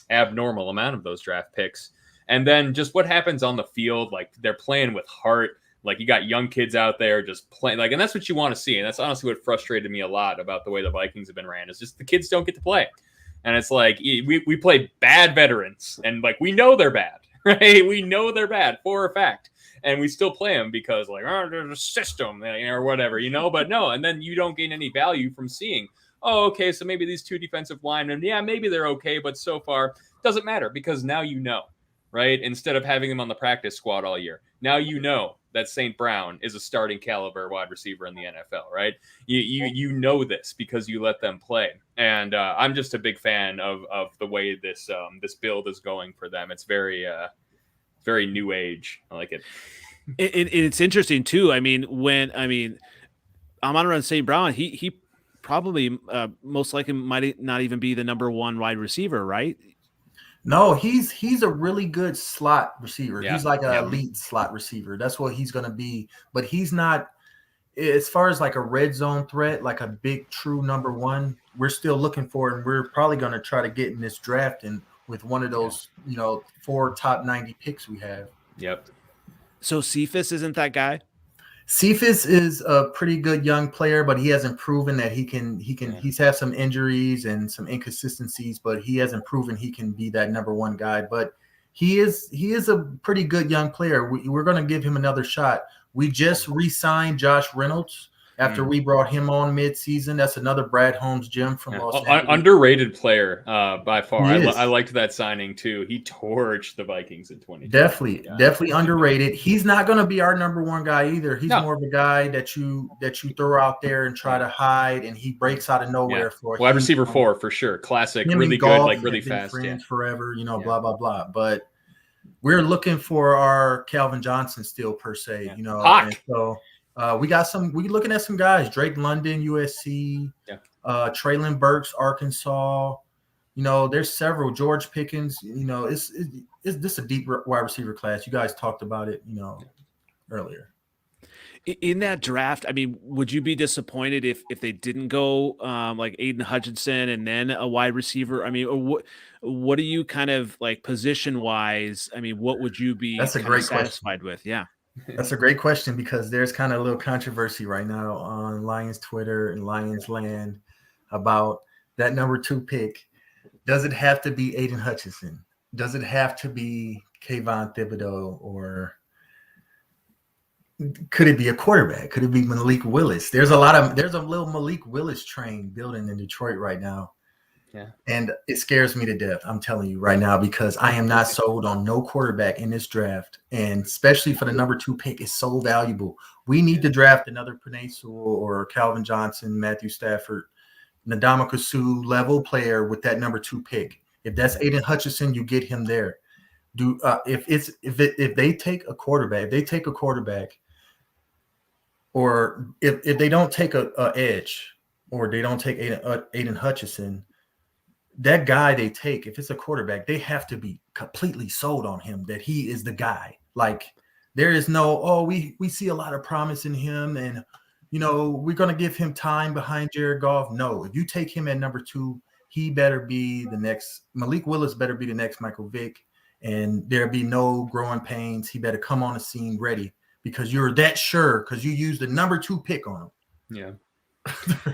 abnormal amount of those draft picks, and then just what happens on the field, like they're playing with heart, like you got young kids out there just playing, and that's what you want to see, and that's honestly what frustrated me a lot about the way the Vikings have been ran, is just the kids don't get to play, and it's like we play bad veterans, and we know they're bad, right? We know they're bad for a fact. And we still play them because there's a system, or whatever, but no. And then you don't gain any value from seeing oh, okay, so maybe these 2 defensive linemen, yeah, maybe they're okay, but so far doesn't matter because now you know, right? Instead of having them on the practice squad all year, now you know that St. Brown is a starting caliber wide receiver in the NFL, right? You know this because you let them play, and I'm just a big fan of the way this build is going for them. It's very new age. I like it. It's interesting too. I mean, Amon-Ra St. Brown, he probably most likely might not even be the number 1 wide receiver, right? No, he's a really good slot receiver. Yeah. He's like an elite slot receiver. That's what he's going to be. But he's not, as far as like a red zone threat, like a big true number 1. We're still looking for, and we're probably going to try to get in this draft and with one of those, 4 top 90 picks we have. Yep. So Cephas isn't that guy? Cephas is a pretty good young player, but he hasn't proven that he can. He's had some injuries and some inconsistencies, but he hasn't proven he can be that number 1 guy. But he is a pretty good young player. We're going to give him another shot. We just re-signed Josh Reynolds after we brought him on mid-season. That's another Brad Holmes gem from Los Angeles. Underrated player by far. He is. I liked that signing too. He torched the Vikings in 2020. Definitely underrated. He's not going to be our number 1 guy either. He's more of a guy that you throw out there and try to hide, and he breaks out of nowhere for wide receiver 4 for sure. Classic, really good, Goff, like really fast. Forever, blah blah blah. But we're looking for our Calvin Johnson still per se, And so we're looking at some guys: Drake London, USC, Traylon Burks, Arkansas. There's several. George Pickens. It's this a deep wide receiver class. You guys talked about it, earlier. In that draft, I mean, would you be disappointed if they didn't go like Aiden Hutchinson and then a wide receiver? I mean, what are you kind of like position wise? I mean, what would you be satisfied with? Yeah. That's a great question because there's kind of a little controversy right now on Lions Twitter and Lions Land about that number 2 pick. Does it have to be Aiden Hutchinson? Does it have to be Kayvon Thibodeau, or could it be a quarterback? Could it be Malik Willis? There's a little Malik Willis train building in Detroit right now. Yeah. And it scares me to death, I'm telling you right now, because I am not sold on no quarterback in this draft. And especially for the number 2 pick, it's so valuable. We need to draft another Penei Sewell or Calvin Johnson, Matthew Stafford, Ndamukong Suh level player with that number 2 pick. If that's Aiden Hutchinson, you get him there. If they take a quarterback, or if they don't take a edge, or they don't take Aiden Hutchinson, that guy they take, if it's a quarterback, they have to be completely sold on him that he is the guy. Like there is no, we see a lot of promise in him, and we're going to give him time behind Jared Goff. No, if you take him at number 2, he better be the next Malik Willis, better be the next Michael Vick, and there be no growing pains. He better come on the scene ready because you're that sure because you used the number 2 pick on him. Yeah.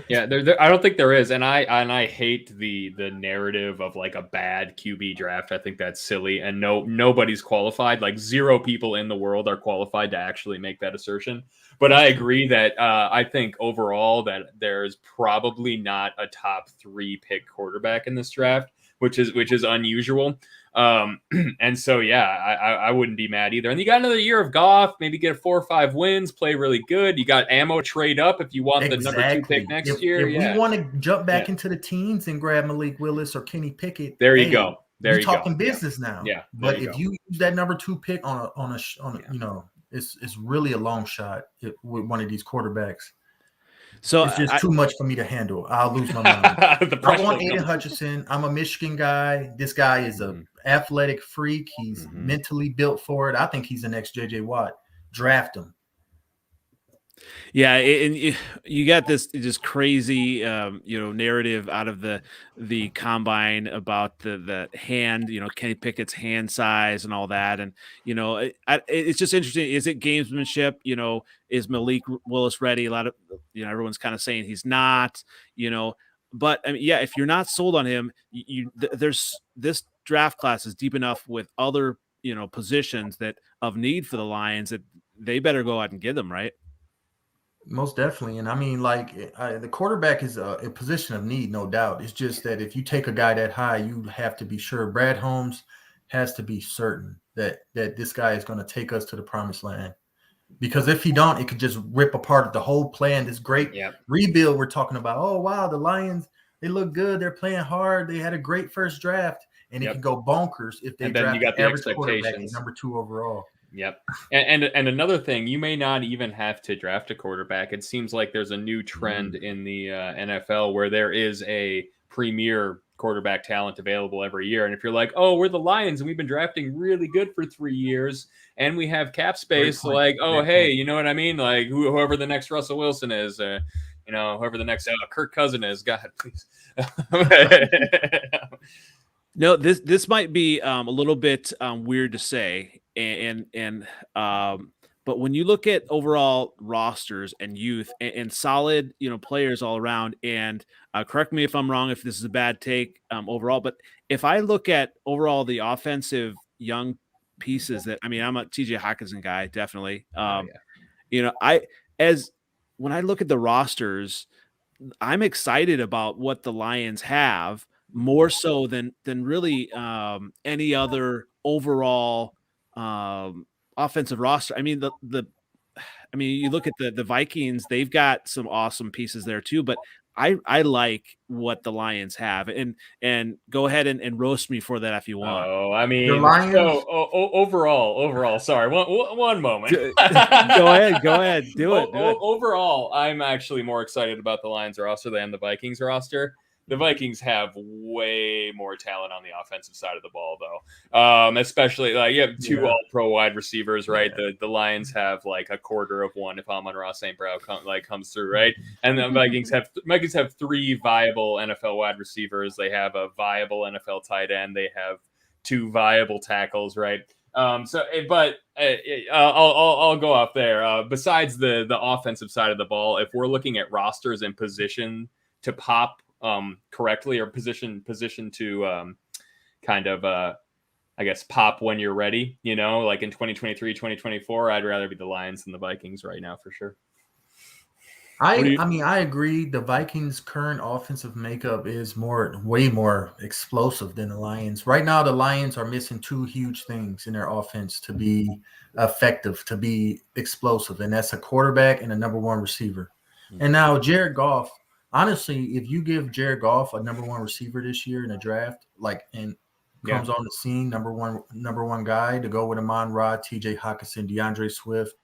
Yeah, there, I don't think there is, and I hate the narrative of like a bad QB draft. I think that's silly, and nobody's qualified. Like 0 people in the world are qualified to actually make that assertion. But I agree that I think overall that there's probably not a top 3 pick quarterback in this draft, which is unusual. And so, yeah, I wouldn't be mad either. And you got another year of Goff, maybe get 4 or 5 wins, play really good. You got ammo trade up if you want the number 2 pick next year. If we want to jump back into the teens and grab Malik Willis or Kenny Pickett, there you go. We're talking business now. Yeah. But if you use that number 2 pick on a it's really a long shot with one of these quarterbacks. So it's just too much for me to handle. I'll lose my mind. I want Aiden Hutchinson. I'm a Michigan guy. This guy is an athletic freak. He's mentally built for it. I think he's the next J.J. Watt. Draft him. Yeah, and you got this just crazy, narrative out of the combine about the hand, Kenny Pickett's hand size and all that, and it's just interesting. Is it gamesmanship? Is Malik Willis ready? A lot of everyone's kind of saying he's not. But I mean, yeah, if you're not sold on him, there's this draft class is deep enough with other positions that of need for the Lions that they better go out and get them, right? Most definitely. And I mean, like, the quarterback is a position of need, no doubt. It's just that if you take a guy that high, you have to be sure. Brad Holmes has to be certain that this guy is going to take us to the promised land. Because if he don't, it could just rip apart the whole plan. This great rebuild we're talking about. Oh, wow, the Lions, they look good. They're playing hard. They had a great first draft. And it can go bonkers if they draft the average quarterback at number 2 overall. Yep. And another thing, you may not even have to draft a quarterback. It seems like there's a new trend in the NFL where there is a premier quarterback talent available every year. And if you're like, oh, we're the Lions and we've been drafting really good for 3 years and we have cap space, like, oh, hey, you know what I mean? Like whoever the next Russell Wilson is, whoever the next Kirk Cousin is, God, please. No, this might be a little bit weird to say, but when you look at overall rosters and youth and solid, players all around, and correct me if I'm wrong if this is a bad take overall, but if I look at overall the offensive young pieces I'm a TJ Hawkinson guy, definitely. When I look at the rosters, I'm excited about what the Lions have, more so than really any other overall offensive roster. I mean, you look at the Vikings; they've got some awesome pieces there too. But I like what the Lions have, and go ahead and roast me for that if you want. Oh, I mean, the Lions. Overall. Sorry, one moment. Go ahead, do it. Overall, I'm actually more excited about the Lions roster than the Vikings roster. The Vikings have way more talent on the offensive side of the ball, though. Especially you have 2 all-pro wide receivers, right? The Lions have like a quarter of one if Amon-Ra St. Brown comes through, right? And the Vikings have 3 viable NFL wide receivers. They have a viable NFL tight end. They have 2 viable tackles, right? I'll go off there. Besides the offensive side of the ball, if we're looking at rosters and position to pop correctly, or position to I guess pop when you're ready, like in 2023, 2024, I'd rather be the Lions than the Vikings right now for sure. I agree. The Vikings' current offensive makeup is way more explosive than the Lions. Right now, the Lions are missing 2 huge things in their offense to be effective, to be explosive, and that's a quarterback and a number 1 receiver. And now Jared Goff, honestly, if you give Jared Goff a number 1 receiver this year in a draft, comes on the scene, number one guy to go with Amon-Ra, TJ Hawkinson, DeAndre Swift,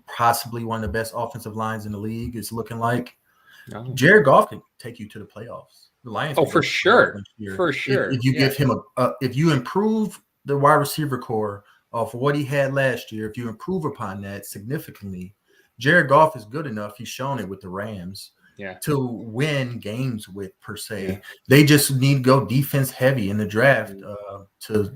possibly one of the best offensive lines in the league, is looking like. Jared Goff can take you to the playoffs. The Lions. For sure. If you give him if you improve the wide receiver core of what he had last year, if you improve upon that significantly, Jared Goff is good enough. He's shown it with the Rams. To win games with, per se. Yeah. They just need to go defense heavy in the draft to,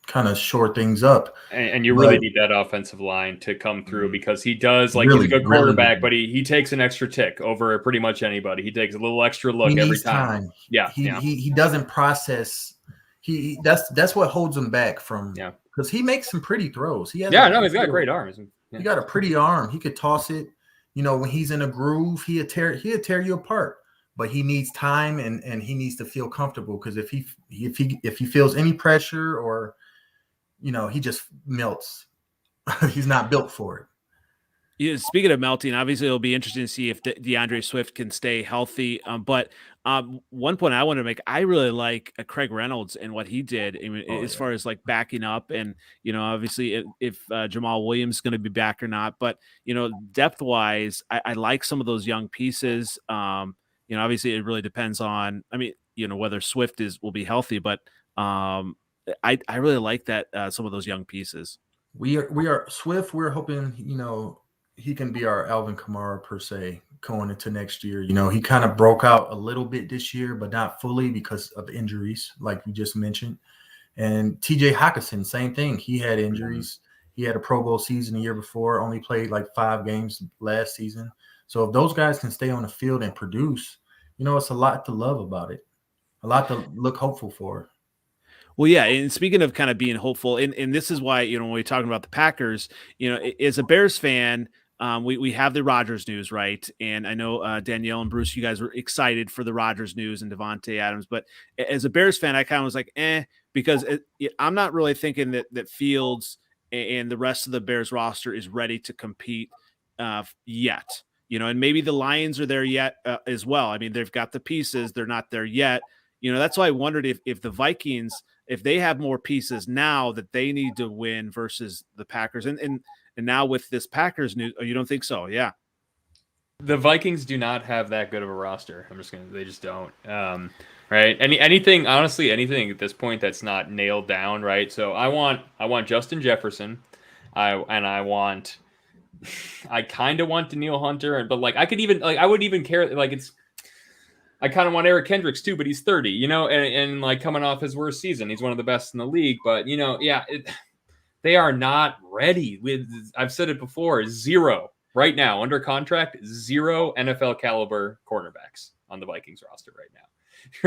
kind of shore things up. And you really need that offensive line to come through, because he does, he's a good quarterback, but he takes an extra tick over pretty much anybody. He takes a little extra look every time. He doesn't process. That's what holds him back from. Because he makes some pretty throws. He's got a great arm. He got a pretty arm. He could toss it. When he's in a groove, he'll tear you apart. But he needs time and he needs to feel comfortable, because if he feels any pressure or he just melts. He's not built for it. Yeah, speaking of melting, obviously it'll be interesting to see if DeAndre Swift can stay healthy. But one point I want to make, I really like Craig Reynolds and what he did as far as backing up, and obviously if Jamal Williams is going to be back or not. But depth wise, I like some of those young pieces. Obviously it really depends on, whether Swift will be healthy, but I really like that some of those young pieces. We are Swift. We're hoping he can be our Alvin Kamara, per se, going into next year. He kind of broke out a little bit this year, but not fully because of injuries, like we just mentioned. And TJ Hawkinson, same thing. He had injuries. He had a Pro Bowl season the year before, only played 5 games last season. So if those guys can stay on the field and produce, it's a lot to love about it, a lot to look hopeful for. Well, yeah, and speaking of kind of being hopeful, and this is why, when we're talking about the Packers, as a Bears fan, we have the Rodgers news, right? And I know Danielle and Bruce, you guys were excited for the Rodgers news and Devontae Adams, but as a Bears fan, I kind of was like, because I'm not really thinking that Fields and the rest of the Bears roster is ready to compete yet. And maybe the Lions are there yet as well. I mean, they've got the pieces; they're not there yet. That's why I wondered if the Vikings, if they have more pieces now that they need to win versus the Packers, and now with this Packers news, you don't think so? Yeah. The Vikings do not have that good of a roster. They just don't. Right. Anything at this point that's not nailed down. Right. So I want Justin Jefferson. I kind of want Danielle Hunter, but I wouldn't even care. I kind of want Eric Kendricks too, but he's 30, and like coming off his worst season, he's one of the best in the league. But they are not ready. I've said it before, 0 right now under contract, 0 NFL caliber cornerbacks on the Vikings roster right now.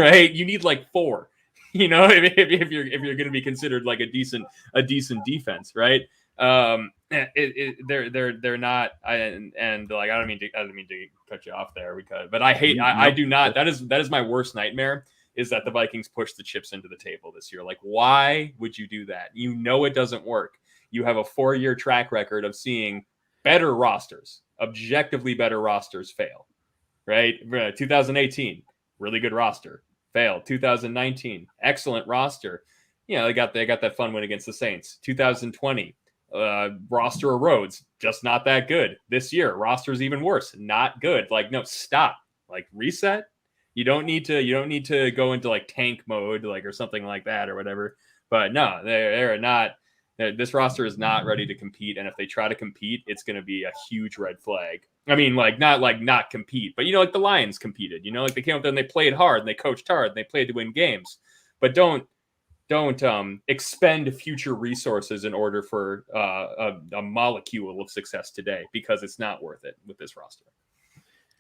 Right? You need like 4, if you're going to be considered like a decent defense, right? They're not. I don't mean to cut you off there but I do not. That is my worst nightmare. Is that the Vikings push the chips into the table this year? Like, why would you do that? It doesn't work. You have a 4-year track record of seeing better rosters, objectively better rosters fail, right? 2018, really good roster, failed. 2019, excellent roster. They got that fun win against the Saints. 2020, roster erodes, just not that good. This year, roster's even worse, not good. Like, no, stop. Like, reset. You don't need to go into like tank mode, like, or something like that or whatever. But no, they're not. This roster is not ready to compete, and if they try to compete, it's going to be a huge red flag. I mean, not compete, but like the Lions competed. Like they came up there and they played hard and they coached hard and they played to win games. But don't expend future resources in order for a molecule of success today, because it's not worth it with this roster.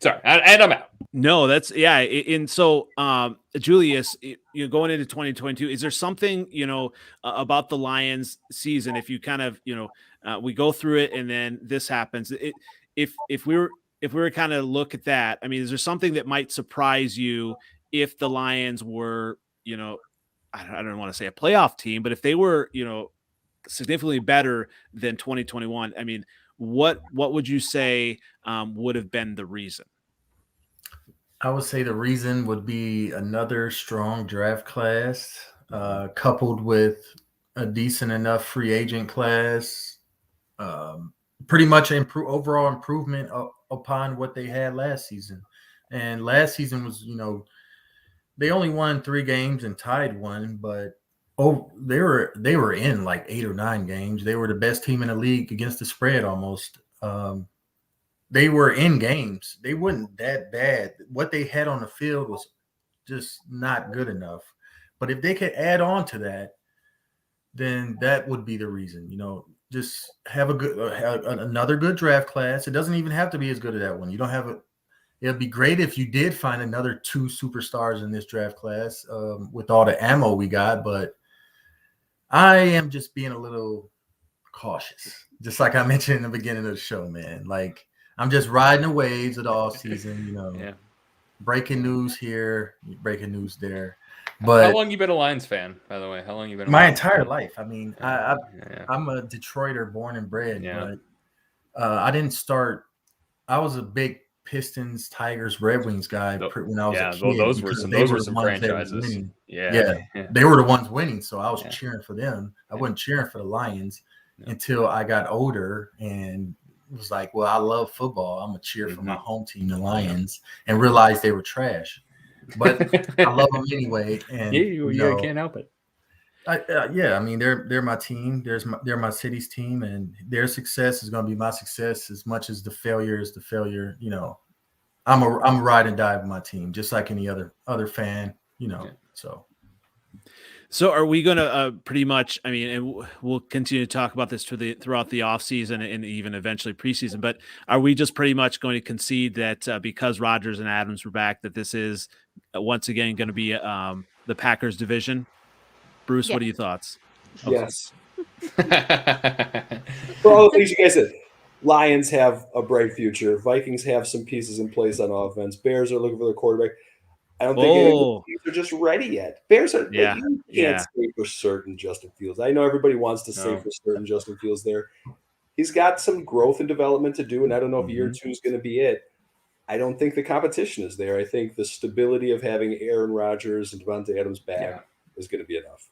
Sorry, and I'm out. No, that's and so Julius, going into 2022, is there something about the Lions season? If you kind of we go through it and then this happens, if we were kind of look at that, I mean, is there something that might surprise you if the Lions were I don't want to say a playoff team, but if they were significantly better than 2021, I mean, what would you say would have been the reason? I would say the reason would be another strong draft class, coupled with a decent enough free agent class, pretty much overall improvement upon what they had last season. And last season was, they only won 3 games and tied 1, but they were in like 8 or 9 games. They were the best team in the league against the spread almost. They were in games. They weren't that bad. What they had on the field was just not good enough. But if they could add on to that, then that would be the reason. Just have another good draft class. It doesn't even have to be as good as that one. You don't have a. It'd be great if you did find another 2 superstars in this draft class with all the ammo we got. But I am just being a little cautious, just like I mentioned in the beginning of the show, man. Like, I'm just riding the waves of the off season, Yeah. Breaking news here, breaking news there. But how long you been a Lions fan, by the way? How long you been? My entire life. I mean, I'm a Detroiter born and bred, but I didn't start. I was a big Pistons, Tigers, Red Wings guy when I was a kid. Those were some franchises. Yeah, they were the ones winning, so I was cheering for them. I wasn't cheering for the Lions until I got older and was like, well, I love football. I'm a cheer for my home team, the Lions, and realized they were trash. But I love them anyway. And you can't help it. I mean, they're my team. They're my city's team, and their success is going to be my success as much as the failure is the failure. I'm a ride and die with my team, just like any other fan. So are we going to pretty much, I mean, and we'll continue to talk about this throughout the offseason and even eventually preseason, but are we just pretty much going to concede that because Rodgers and Adams were back, that this is once again going to be the Packers division? Bruce, what are your thoughts? Yes. For all the things you guys said. Lions have a bright future. Vikings have some pieces in place on offense. Bears are looking for their quarterback. I don't think any of the teams are just ready yet. Bears are. Yeah. You can't say for certain Justin Fields. I know everybody wants to say for certain Justin Fields there. He's got some growth and development to do, and I don't know if year 2 is going to be it. I don't think the competition is there. I think the stability of having Aaron Rodgers and Devontae Adams back is going to be enough.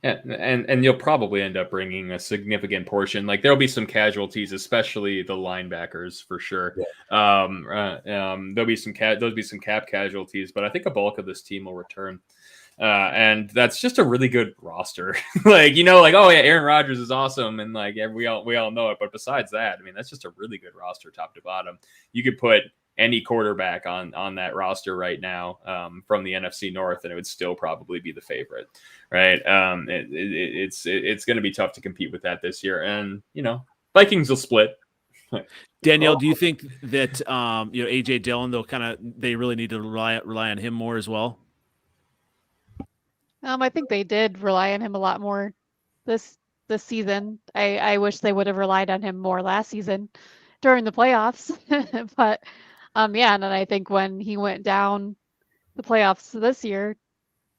Yeah, and you'll probably end up bringing a significant portion. Like there'll be some casualties, especially the linebackers for sure. Yeah. There'll be some cap casualties, but I think a bulk of this team will return. And that's just a really good roster. Like, oh yeah, Aaron Rodgers is awesome, and like we all know it. But besides that, I mean, that's just a really good roster, top to bottom. You could put any quarterback on that roster right now from the NFC North, and it would still probably be the favorite, right? It's going to be tough to compete with that this year, and Vikings will split. Danielle, do you think that AJ Dillon they really need to rely on him more as well? I think they did rely on him a lot more this season. I wish they would have relied on him more last season during the playoffs, but. And then I think when he went down the playoffs this year,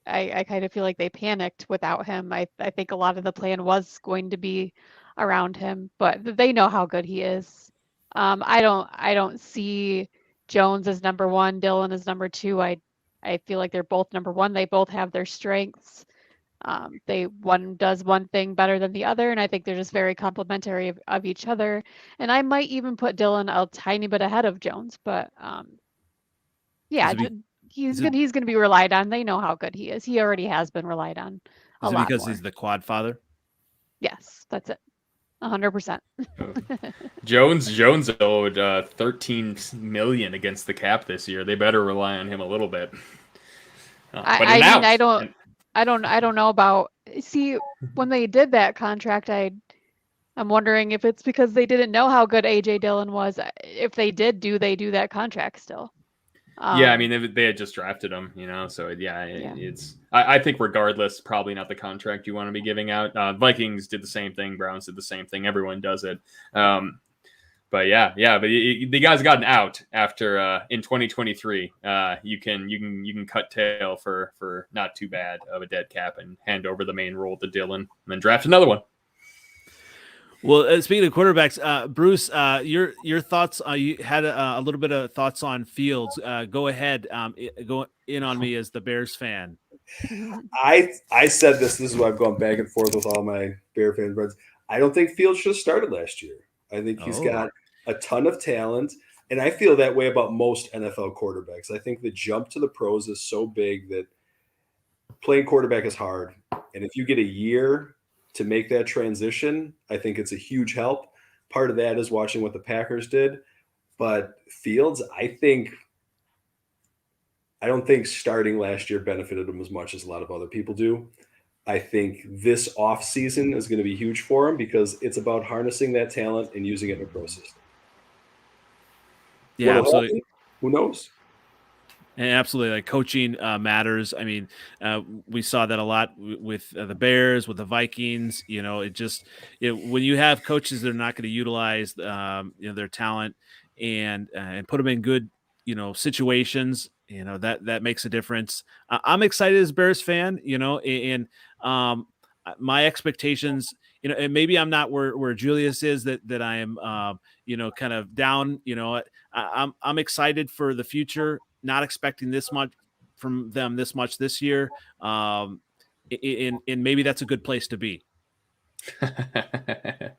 I kind of feel like they panicked without him. I think a lot of the plan was going to be around him, but they know how good he is. I don't see Jones as number 1, Dillon as number 2. I feel like they're both number 1. They both have their strengths. One does one thing better than the other, and I think they're just very complementary of each other. And I might even put Dillon a tiny bit ahead of Jones, but he's going to be relied on. They know how good he is. He already has been relied on a lot because more. He's the quad father? Yes, that's it. 100%. Jones owed $13 million against the cap this year. They better rely on him a little bit. I don't know about. See, when they did that contract, I'm wondering if it's because they didn't know how good AJ Dillon was. If they do that contract still? I mean, they had just drafted him, So it's. I think regardless, probably not the contract you want to be giving out. Vikings did the same thing. Browns did the same thing. Everyone does it. But the guys gotten out after in 2023. You can cut tail for not too bad of a dead cap and hand over the main role to Dillon and then draft another one. Well, speaking of quarterbacks, Bruce, your thoughts. You had a little bit of thoughts on Fields. Go ahead. Go in on me as the Bears fan. I said this. This is why I've gone back and forth with all my Bear fan friends. I don't think Fields should have started last year. I think he's got a ton of talent, and I feel that way about most NFL quarterbacks. I think the jump to the pros is so big that playing quarterback is hard, and if you get a year to make that transition, I think it's a huge help. Part of that is watching what the Packers did, but Fields, I don't think starting last year benefited him as much as a lot of other people do. I think this offseason is going to be huge for him because it's about harnessing that talent and using it in a pro system. Yeah, absolutely. Who knows? And absolutely, like coaching matters. I mean, we saw that a lot with the Bears, with the Vikings. When you have coaches that are not going to utilize their talent and put them in good situations, that makes a difference. I'm excited as a Bears fan, and my expectations, and maybe I'm not where Julius is that I am, kind of down. I'm excited for the future. Not expecting this much from them this year. And maybe that's a good place to be. That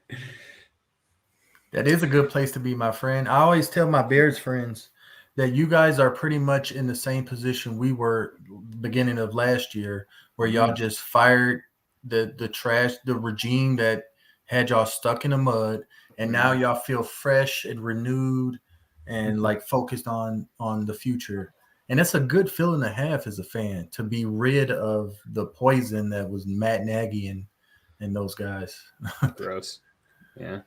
is a good place to be, my friend. I always tell my Bears friends that you guys are pretty much in the same position we were beginning of last year, where y'all just fired the regime that had y'all stuck in the mud, and now y'all feel fresh and renewed and like focused on the future. And it's a good feeling to have as a fan, to be rid of the poison that was Matt Nagy and those guys. Gross. Yeah.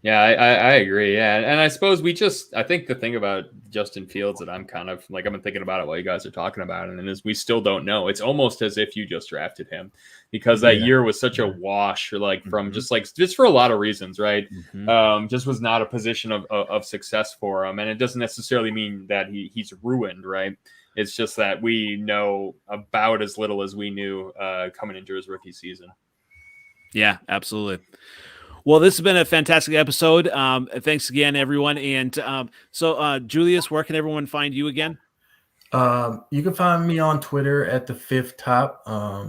Yeah, I agree. Yeah. And I suppose I think the thing about Justin Fields that I'm kind of like, I've been thinking about it while you guys are talking about it, and is we still don't know. It's almost as if you just drafted him because that year was such a wash, like from just for a lot of reasons, right? Just was not a position of success for him. And it doesn't necessarily mean that he's ruined, right? It's just that we know about as little as we knew coming into his rookie season. Yeah, absolutely. Well, this has been a fantastic episode. Thanks again, everyone. And so, Julius, where can everyone find you again? You can find me on Twitter at the Fifth Top.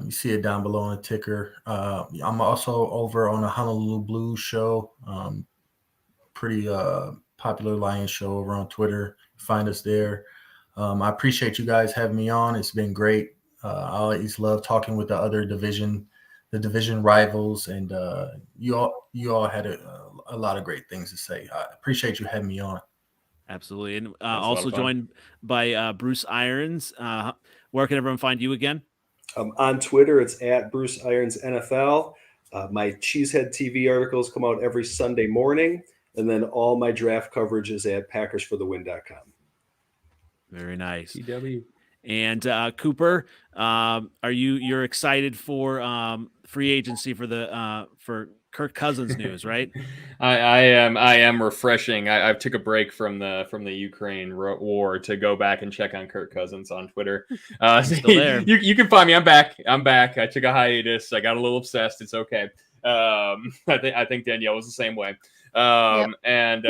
You see it down below on the ticker. I'm also over on the Honolulu Blues show. Pretty popular Lions show over on Twitter. Find us there. I appreciate you guys having me on. It's been great. I always love talking with the division rivals, and you all had a lot of great things to say. I appreciate you having me on. Absolutely. And also joined by Bruce Irons. Where can everyone find you again? On Twitter, it's at Bruce Irons NFL. My Cheesehead TV articles come out every Sunday morning, and then all my draft coverage is at PackersForTheWin.com. Very nice. CW. And Cooper, you're excited for free agency for Kirk Cousins news, right? I am refreshing. I took a break from the Ukraine war to go back and check on Kirk Cousins on Twitter. Still there. You can find me. I'm back. I took a hiatus. I got a little obsessed. It's okay. I think Danielle was the same way. And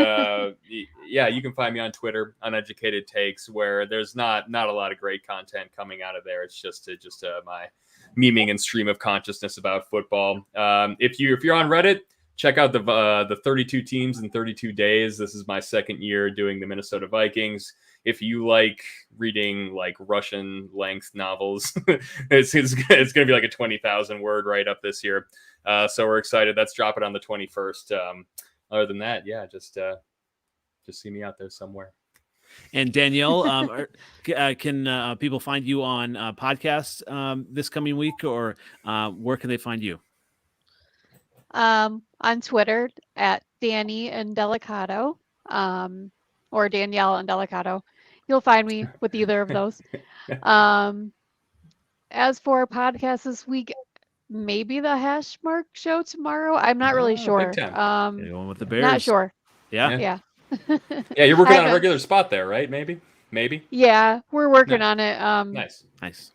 yeah, you can find me on Twitter, Uneducated Takes, where there's not a lot of great content coming out of there. It's just my memeing and stream of consciousness about football. If you're on Reddit, check out the 32 teams in 32 days. This is my second year doing the Minnesota Vikings. If you like reading like Russian length novels, it's going to be like a 20,000 word write up this year. So we're excited. That's dropping on the 21st. Other than that, yeah, just see me out there somewhere. And Danielle, can people find you on podcasts this coming week, or where can they find you? On Twitter at Danny and Delicato, or Danielle and Delicato. You'll find me with either of those. As for podcasts this week, maybe the Hashmark show tomorrow. I'm not really sure. Going with the Bears. Not sure. Yeah. Yeah. Yeah, you're working on a regular spot there, right? Maybe. Yeah, we're working on it. Nice.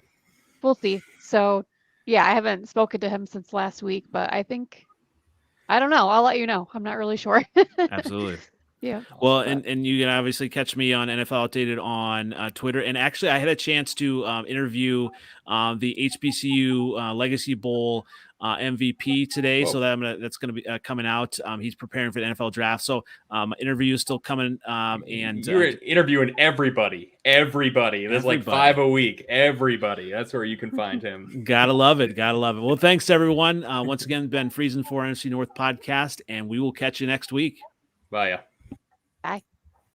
We'll see. So, yeah, I haven't spoken to him since last week, but I don't know. I'll let you know. I'm not really sure. Absolutely. Yeah. Well, and you can obviously catch me on NFL Updated on Twitter. And actually, I had a chance to interview the HBCU Legacy Bowl MVP today. Whoa. So that's going to be coming out. He's preparing for the NFL draft. So interview is still coming. And you're interviewing everybody. There's like 5 a week. Everybody. That's where you can find him. Gotta love it. Well, thanks everyone. Once again, Ben Freezin for NFC North Podcast, and we will catch you next week. Bye. Bye.